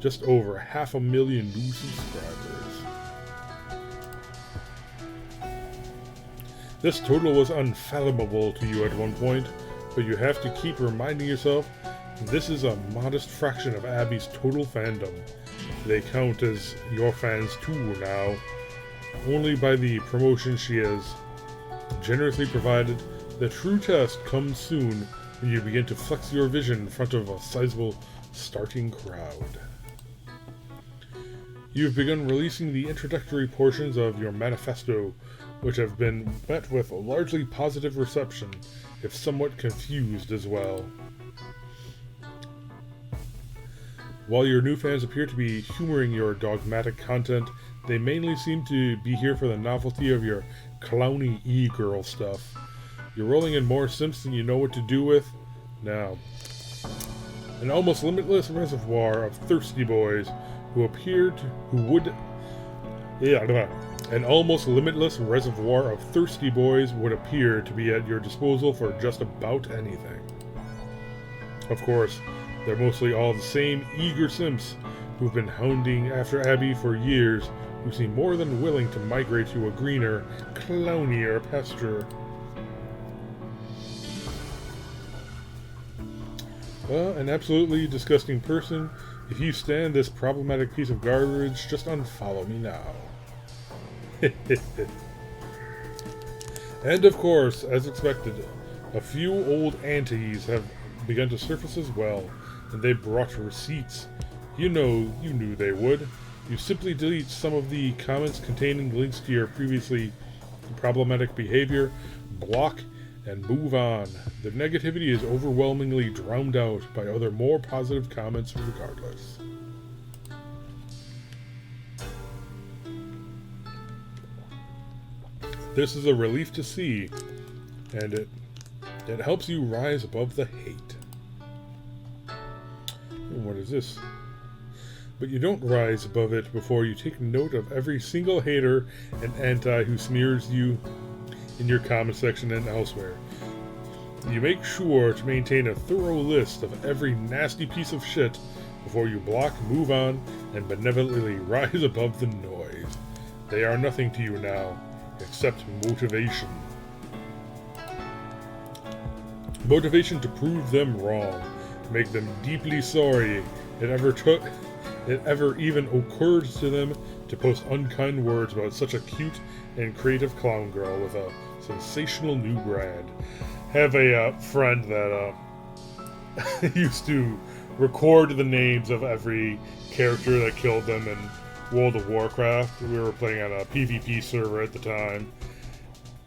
Just over 500,000 new subscribers. This total was unfathomable to you at one point, but you have to keep reminding yourself this is a modest fraction of Abby's total fandom. They count as your fans too now, only by the promotion she has generously provided. The true test comes soon when you begin to flex your vision in front of a sizable starting crowd. You've begun releasing the introductory portions of your manifesto, which have been met with a largely positive reception, if somewhat confused as well. While your new fans appear to be humoring your dogmatic content, they mainly seem to be here for the novelty of your clowny e-girl stuff. You're rolling in more simps than you know what to do with now. An almost limitless reservoir of thirsty boys An almost limitless reservoir of thirsty boys would appear to be at your disposal for just about anything. Of course, they're mostly all the same eager simps who've been hounding after Abby for years, who seem more than willing to migrate to a greener, clownier pasture. An absolutely disgusting person. If you stand this problematic piece of garbage, just unfollow me now. And of course, as expected, a few old aunties have begun to surface as well, and they brought receipts. You knew they would. You simply delete some of the comments containing links to your previously problematic behavior, block, and move on. The negativity is overwhelmingly drowned out by other more positive comments regardless. This is a relief to see, and it helps you rise above the hate. What is this? But you don't rise above it before you take note of every single hater and anti who smears you in your comment section and elsewhere. You make sure to maintain a thorough list of every nasty piece of shit before you block, move on, and benevolently rise above the noise. They are nothing to you now, except motivation. Motivation to prove them wrong, to make them deeply sorry it ever even occurred to them to post unkind words about such a cute and creative clown girl with a sensational new brand. Have a friend that used to record the names of every character that killed them in World of Warcraft. We were playing on a PvP server at the time,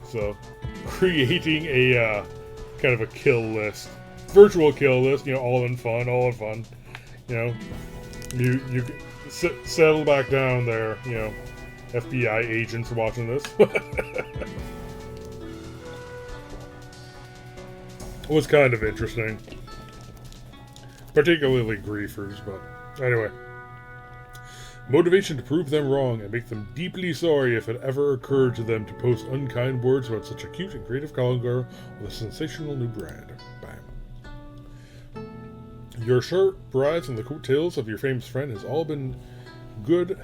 so creating a kind of a kill list, virtual kill list, all in fun, you settle back down there, FBI agents watching this. It was kind of interesting, particularly griefers, but anyway. Motivation to prove them wrong and make them deeply sorry if it ever occurred to them to post unkind words about such a cute and creative clown girl with a sensational new brand. Bam. Your sharp rise on the coattails of your famous friend has all been good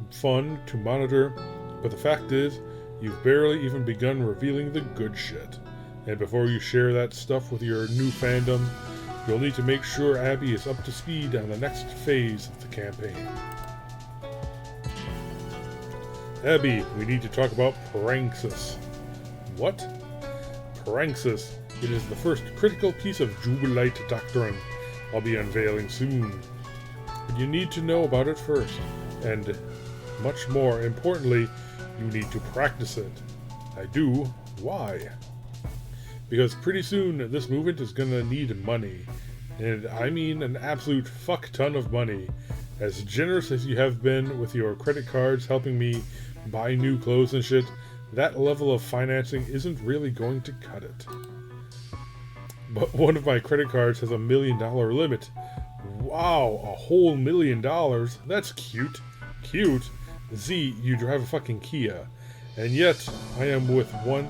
fun to monitor, but the fact is, you've barely even begun revealing the good shit. And before you share that stuff with your new fandom, you'll need to make sure Abby is up to speed on the next phase of the campaign. Abby, we need to talk about Praxis. What? Praxis. It is the first critical piece of Jubilite doctrine I'll be unveiling soon. But you need to know about it first, and much more importantly, you need to practice it. I do. Why? Because pretty soon this movement is gonna need money, and I mean an absolute fuck ton of money. As generous as you have been with your credit cards helping me buy new clothes and shit, that level of financing isn't really going to cut it. But one of my credit cards has $1 million limit. Wow, a whole $1 million? That's cute. Cute? Z, you drive a fucking Kia. And yet I am with one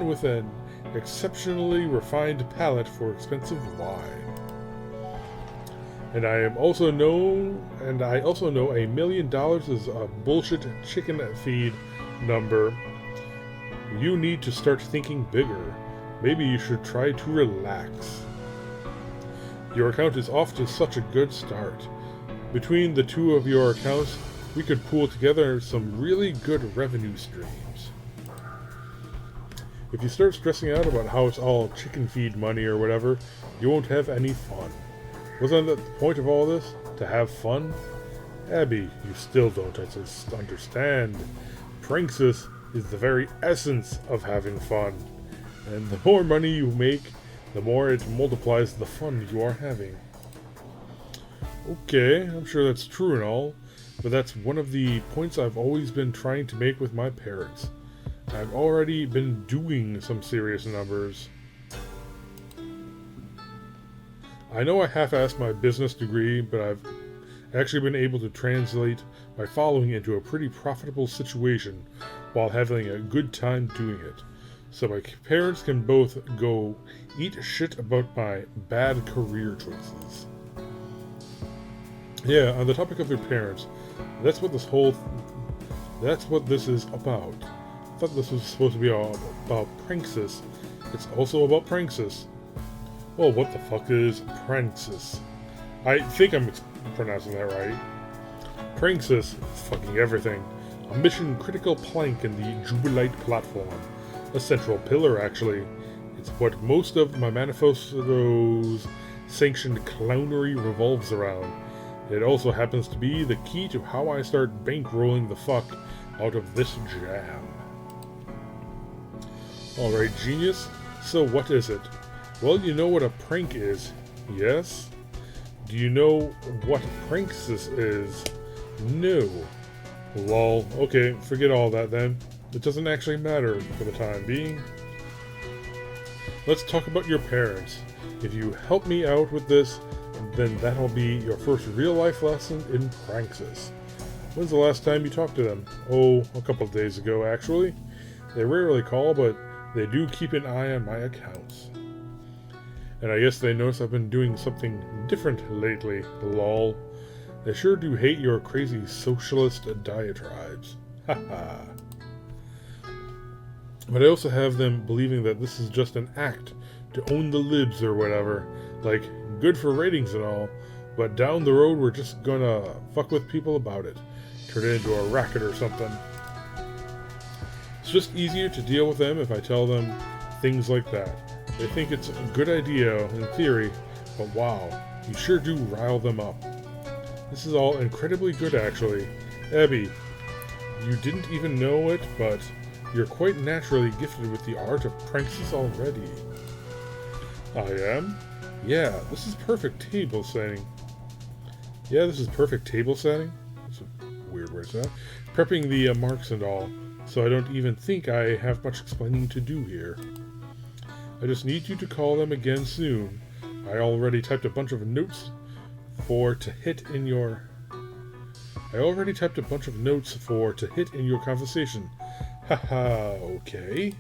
with an exceptionally refined palate for expensive wine. And I also know $1 million is a bullshit chicken feed number. You need to start thinking bigger. Maybe you should try to relax. Your account is off to such a good start. Between the two of your accounts, we could pool together some really good revenue streams. If you start stressing out about how it's all chicken feed money or whatever, you won't have any fun. Wasn't that the point of all this? To have fun? Abby, you still don't understand. Praxis is the very essence of having fun. And the more money you make, the more it multiplies the fun you are having. Okay, I'm sure that's true and all, but that's one of the points I've always been trying to make with my parents. I've already been doing some serious numbers. I know I half-assed my business degree, but I've actually been able to translate my following into a pretty profitable situation while having a good time doing it. So my parents can both go eat shit about my bad career choices. Yeah, on the topic of their parents, that's what this whole, that's what this is about. I thought this was supposed to be all about Pranksis. It's also about Pranksis. Well, what the fuck is Pranksis? I think I'm pronouncing that right. Pranksis, fucking everything. A mission-critical plank in the Jubilite platform. A central pillar, actually. It's what most of my manifesto's sanctioned clownery revolves around. It also happens to be the key to how I start bankrolling the fuck out of this jam. Alright, genius. So what is it? Well, you know what a prank is, yes? Do you know what Pranksis is? No. Lol. Okay, forget all that then. It doesn't actually matter for the time being. Let's talk about your parents. If you help me out with this, then that'll be your first real-life lesson in Pranksis. When's the last time you talked to them? Oh, a couple of days ago, actually. They rarely call, but they do keep an eye on my accounts. And I guess they notice I've been doing something different lately, lol. They sure do hate your crazy socialist diatribes. Haha. But I also have them believing that this is just an act to own the libs or whatever. Like, good for ratings and all, but down the road we're just gonna fuck with people about it. Turn it into a racket or something. It's just easier to deal with them if I tell them things like that. They think it's a good idea in theory, but wow, you sure do rile them up. This is all incredibly good, actually. Abby, you didn't even know it, but you're quite naturally gifted with the art of Pranksis already. I am? Yeah, this is perfect table setting. Yeah, this is perfect table setting? That's a weird word, huh? Prepping the marks and all, so I don't even think I have much explaining to do here. I just need you to call them again soon. I already typed a bunch of notes for to hit in your conversation. Haha, okay.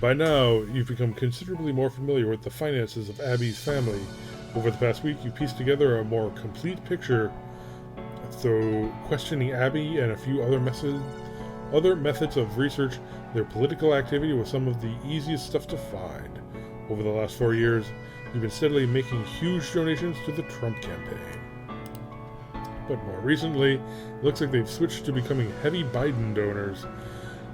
By now, you've become considerably more familiar with the finances of Abby's family. Over the past week, you pieced together a more complete picture through questioning Abby and a few other methods of research. Their political activity was some of the easiest stuff to find. Over the last 4 years, you've been steadily making huge donations to the Trump campaign. But more recently, it looks like they've switched to becoming heavy Biden donors.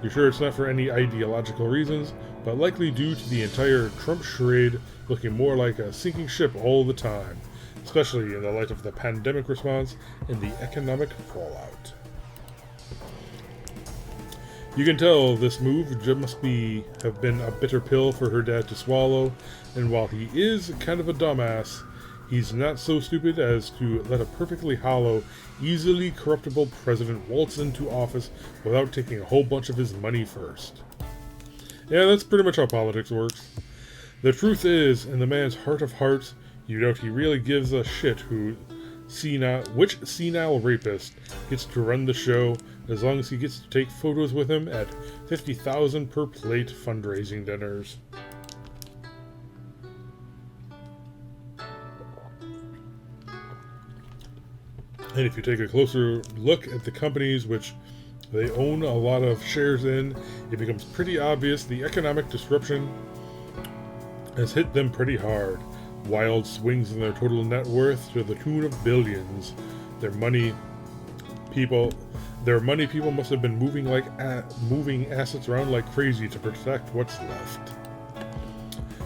You're sure it's not for any ideological reasons, but likely due to the entire Trump charade looking more like a sinking ship all the time, especially in the light of the pandemic response and the economic fallout. You can tell this move must have been a bitter pill for her dad to swallow, and while he is kind of a dumbass, he's not so stupid as to let a perfectly hollow, easily corruptible president waltz into office without taking a whole bunch of his money first. Yeah, that's pretty much how politics works. The truth is, in the man's heart of hearts, you doubt he really gives a shit which senile rapist gets to run the show, as long as he gets to take photos with him at $50,000 per plate fundraising dinners. And if you take a closer look at the companies which they own a lot of shares in, it becomes pretty obvious the economic disruption has hit them pretty hard. Wild swings in their total net worth to the tune of billions. Their money people must have been moving assets around like crazy to protect what's left.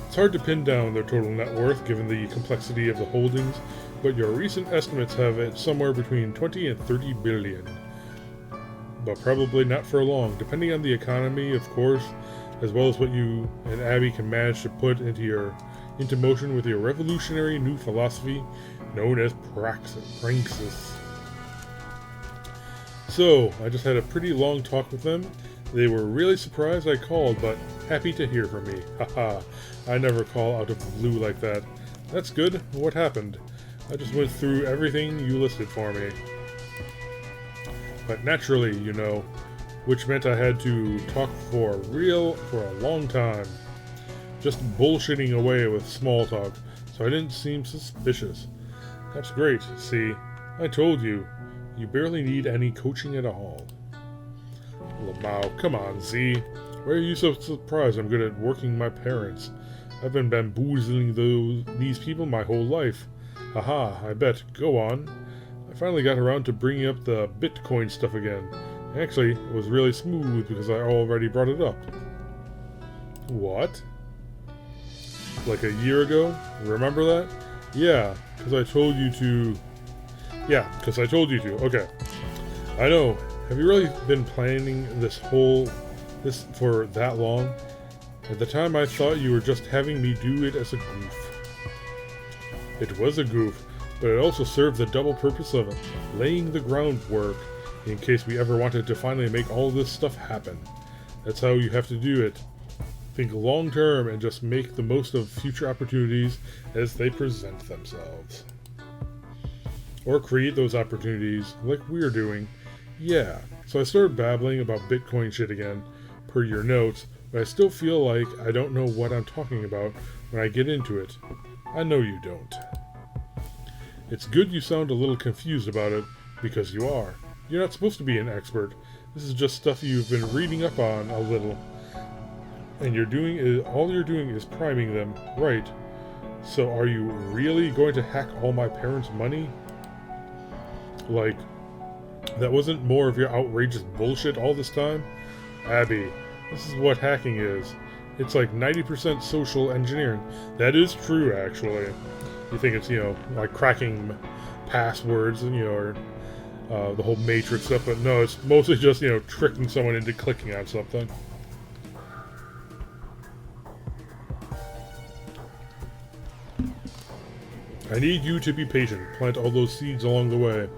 It's hard to pin down their total net worth given the complexity of the holdings, but your recent estimates have it somewhere between 20 and 30 billion. But probably not for long, depending on the economy, of course, as well as what you and Abby can manage to put into motion with your revolutionary new philosophy known as Pranksis. So, I just had a pretty long talk with them. They were really surprised I called, but happy to hear from me. Haha, I never call out of the blue like that. That's good. What happened? I just went through everything you listed for me. But naturally, you know, which meant I had to talk for a long time. Just bullshitting away with small talk, so I didn't seem suspicious. That's great. See, I told you. You barely need any coaching at all. Lamau, come on, Z. Why are you so surprised I'm good at working my parents? I've been bamboozling these people my whole life. Haha, I bet. Go on. I finally got around to bringing up the Bitcoin stuff again. Actually, it was really smooth because I already brought it up. What? Like a year ago? Remember that? Yeah, because I told you to... Okay. I know. Have you really been planning this for that long? At the time I thought you were just having me do it as a goof. It was a goof, but it also served the double purpose of laying the groundwork in case we ever wanted to finally make all this stuff happen. That's how you have to do it. Think long term and just make the most of future opportunities as they present themselves. Or create those opportunities like we're doing. Yeah, so I started babbling about Bitcoin shit again, per your notes, but I still feel like I don't know what I'm talking about when I get into it. I know you don't. It's good you sound a little confused about it, because you are. You're not supposed to be an expert. This is just stuff you've been reading up on a little. And all you're doing is priming them, right? So are you really going to hack all my parents' money? Like, that wasn't more of your outrageous bullshit all this time? Abby, this is what hacking is. It's like 90% social engineering. That is true, actually. You think it's, like cracking passwords and, or the whole Matrix stuff, but no, it's mostly just, tricking someone into clicking on something. I need you to be patient. Plant all those seeds along the way.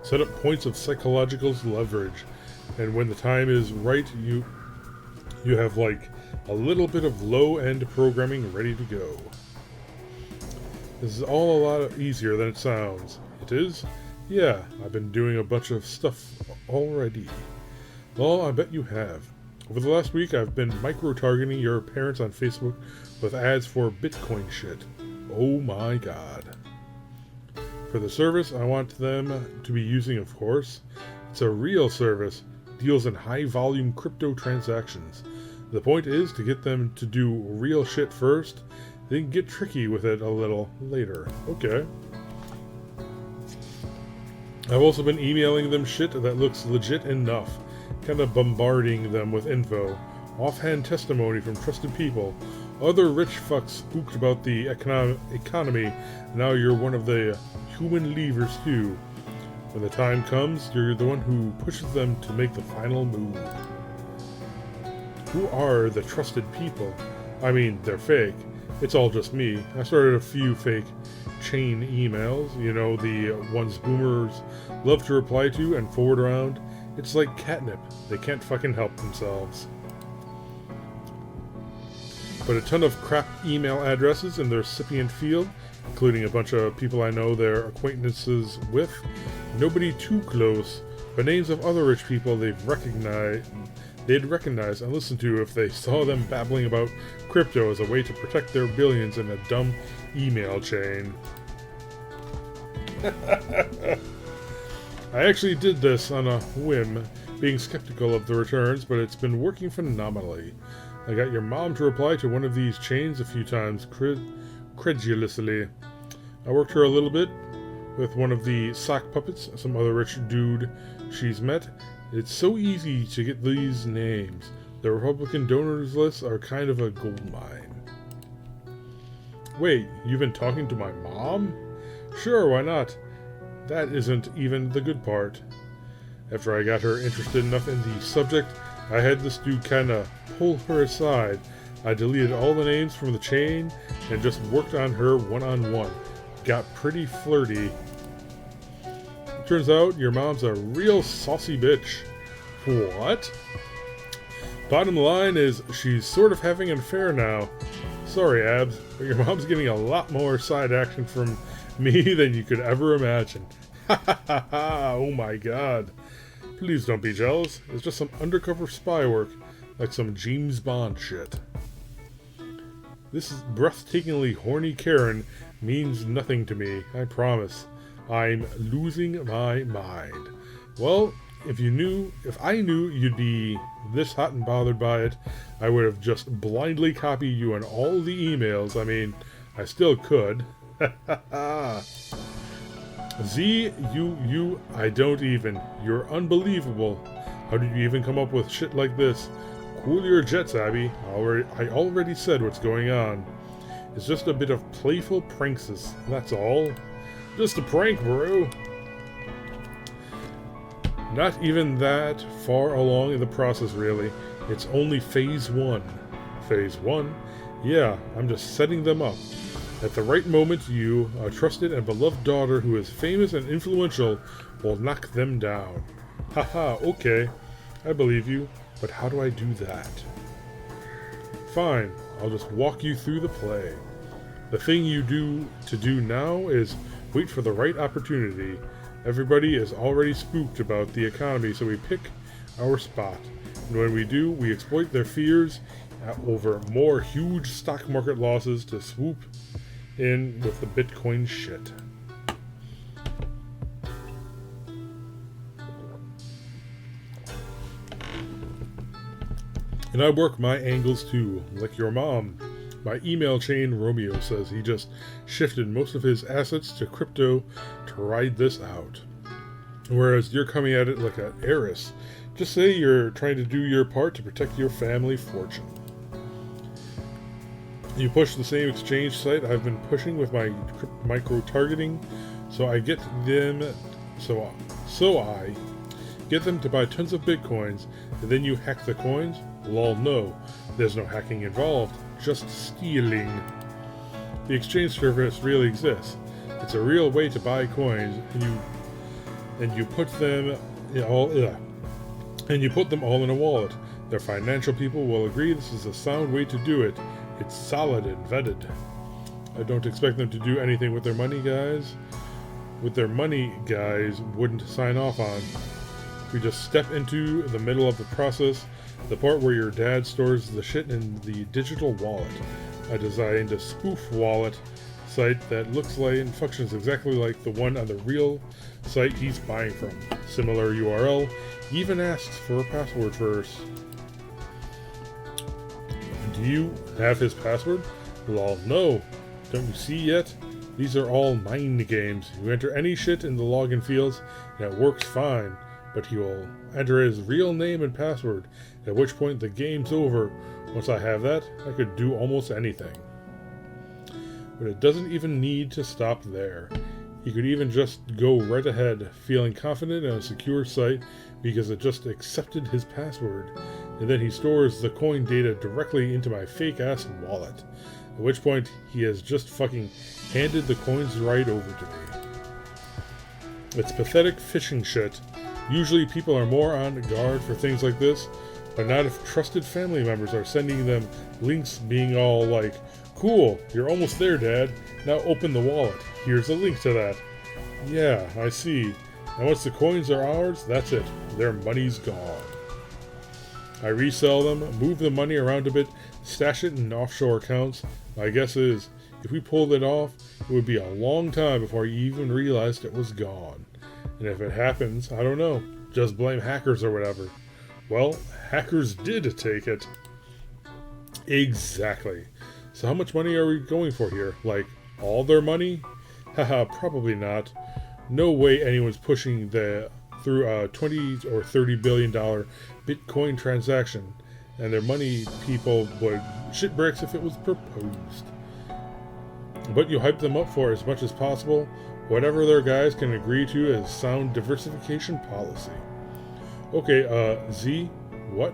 Set up points of psychological leverage. And when the time is right, you have like a little bit of low-end programming ready to go. This is all a lot easier than it sounds. It is? Yeah, I've been doing a bunch of stuff already. Well, I bet you have. Over the last week, I've been micro-targeting your parents on Facebook with ads for Bitcoin shit. Oh my god. For the service I want them to be using, of course. It's a real service. Deals in high-volume crypto transactions. The point is to get them to do real shit first, then get tricky with it a little later. Okay. I've also been emailing them shit that looks legit enough, kind of bombarding them with info, offhand testimony from trusted people, other rich fucks spooked about the economy. Now you're one of the human levers too. When the time comes, you're the one who pushes them to make the final move. Who are the trusted people? I mean, they're fake. It's all just me. I started a few fake chain emails, the ones boomers love to reply to and forward around. It's like catnip. They can't fucking help themselves. But a ton of crap email addresses in the recipient field, including a bunch of people I know they're acquaintances with. Nobody too close, but names of other rich people they'd recognize and listen to if they saw them babbling about crypto as a way to protect their billions in a dumb email chain. I actually did this on a whim, being skeptical of the returns, but it's been working phenomenally. I got your mom to reply to one of these chains a few times, credulously. I worked her a little bit with one of the sock puppets, some other rich dude she's met. It's so easy to get these names. The Republican donors lists are kind of a goldmine. Wait, you've been talking to my mom? Sure, why not? That isn't even the good part. After I got her interested enough in the subject, I had this dude kinda pull her aside. I deleted all the names from the chain and just worked on her one-on-one. Got pretty flirty. Turns out your mom's a real saucy bitch. What? Bottom line is she's sort of having an affair now. Sorry, Abs, but your mom's getting a lot more side action from me than you could ever imagine. Ha ha ha ha, oh my god. Please don't be jealous. It's just some undercover spy work, like some James Bond shit. This breathtakingly horny Karen means nothing to me, I promise. I'm losing my mind. Well, if I knew you'd be this hot and bothered by it, I would have just blindly copied you on all the emails. I mean, I still could. Z, I don't even. You're unbelievable. How did you even come up with shit like this? Cool your jets, Abby. I already said what's going on. It's just a bit of playful prankses, that's all. Just a prank, bro. Not even that far along in the process, really. It's only phase 1. Phase 1? Yeah, I'm just setting them up. At the right moment, you, a trusted and beloved daughter who is famous and influential, will knock them down. Haha, okay. I believe you, but how do I do that? Fine, I'll just walk you through the play. The thing you do now is wait for the right opportunity. Everybody is already spooked about the economy, so we pick our spot. And when we do, we exploit their fears over more huge stock market losses to swoop in with the Bitcoin shit. And I work my angles too, like your mom. My email chain Romeo says he just shifted most of his assets to crypto to ride this out. Whereas you're coming at it like an heiress. Just say you're trying to do your part to protect your family fortune. You push the same exchange site I've been pushing with my micro-targeting, so I get them to buy tons of bitcoins, and then you hack the coins? Lol, no. There's no hacking involved, just stealing. The exchange service really exists. It's a real way to buy coins, and you put them all in a wallet. Their financial people will agree this is a sound way to do it. It's solid and vetted. I don't expect them to do anything with their money, guys. Wouldn't sign off on. We just step into the middle of the process, the part where your dad stores the shit in the digital wallet. I designed a spoof wallet site that looks like and functions exactly like the one on the real site he's buying from. Similar URL, even asks for a password first. Do you have his password? Lol, no. Don't you see yet? These are all mind games. You enter any shit in the login fields, and it works fine. But he will enter his real name and password, at which point the game's over. Once I have that, I could do almost anything. But it doesn't even need to stop there. He could even just go right ahead, feeling confident in a secure site because it just accepted his password. And then he stores the coin data directly into my fake-ass wallet. At which point, he has just fucking handed the coins right over to me. It's pathetic phishing shit. Usually people are more on guard for things like this, but not if trusted family members are sending them links being all like, cool, you're almost there, Dad. Now open the wallet. Here's a link to that. Yeah, I see. And once the coins are ours, that's it. Their money's gone. I resell them, move the money around a bit, stash it in offshore accounts. My guess is, if we pulled it off, it would be a long time before you even realized it was gone. And if it happens, I don't know, just blame hackers or whatever. Well, hackers did take it. Exactly. So how much money are we going for here? Like, all their money? Haha, probably not. No way anyone's pushing through a $20 or $30 billion Bitcoin transaction, and their money people would shit bricks if it was proposed. But you hype them up for as much as possible. Whatever their guys can agree to as sound diversification policy. Okay, Z, what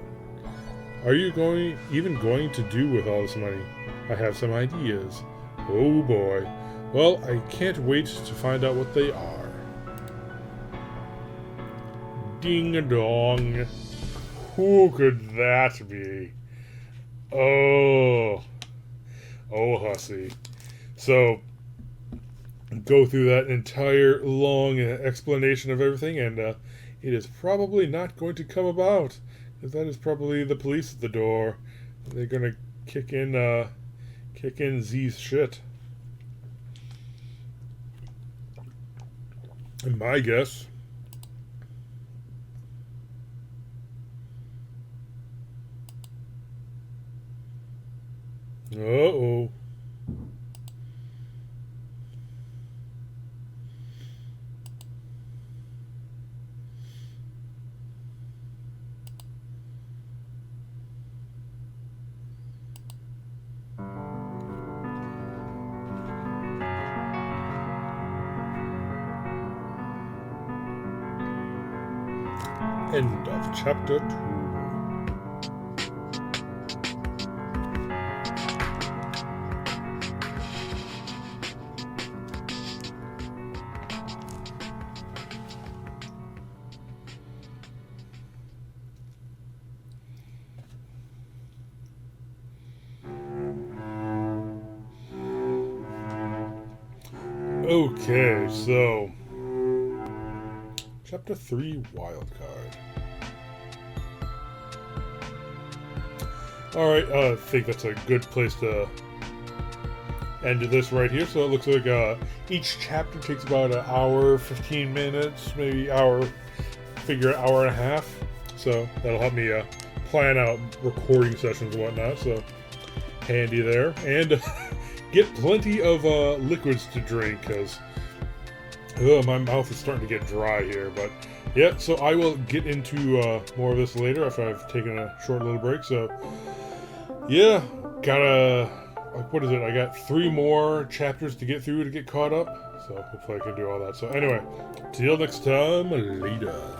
are you even going to do with all this money? I have some ideas. Oh boy. Well, I can't wait to find out what they are. Ding-a-dong. Who could that be? Oh, Hussie. So, go through that entire long explanation of everything, and it is probably not going to come about, because that is probably the police at the door. They're gonna kick in Z's shit. My guess. Uh-oh. End of chapter 2. Okay, so chapter 3, Wild Card. Alright, I think that's a good place to end this right here. So it looks like each chapter takes about an hour, 15 minutes, maybe hour, figure an hour and a half. So that'll help me plan out recording sessions and whatnot. So handy there. And get plenty of liquids to drink, because my mouth is starting to get dry here. But yeah, so I will get into more of this later after I've taken a short little break. So yeah, what is it? I got 3 more chapters to get through to get caught up. So hopefully I can do all that. So anyway, till next time, later.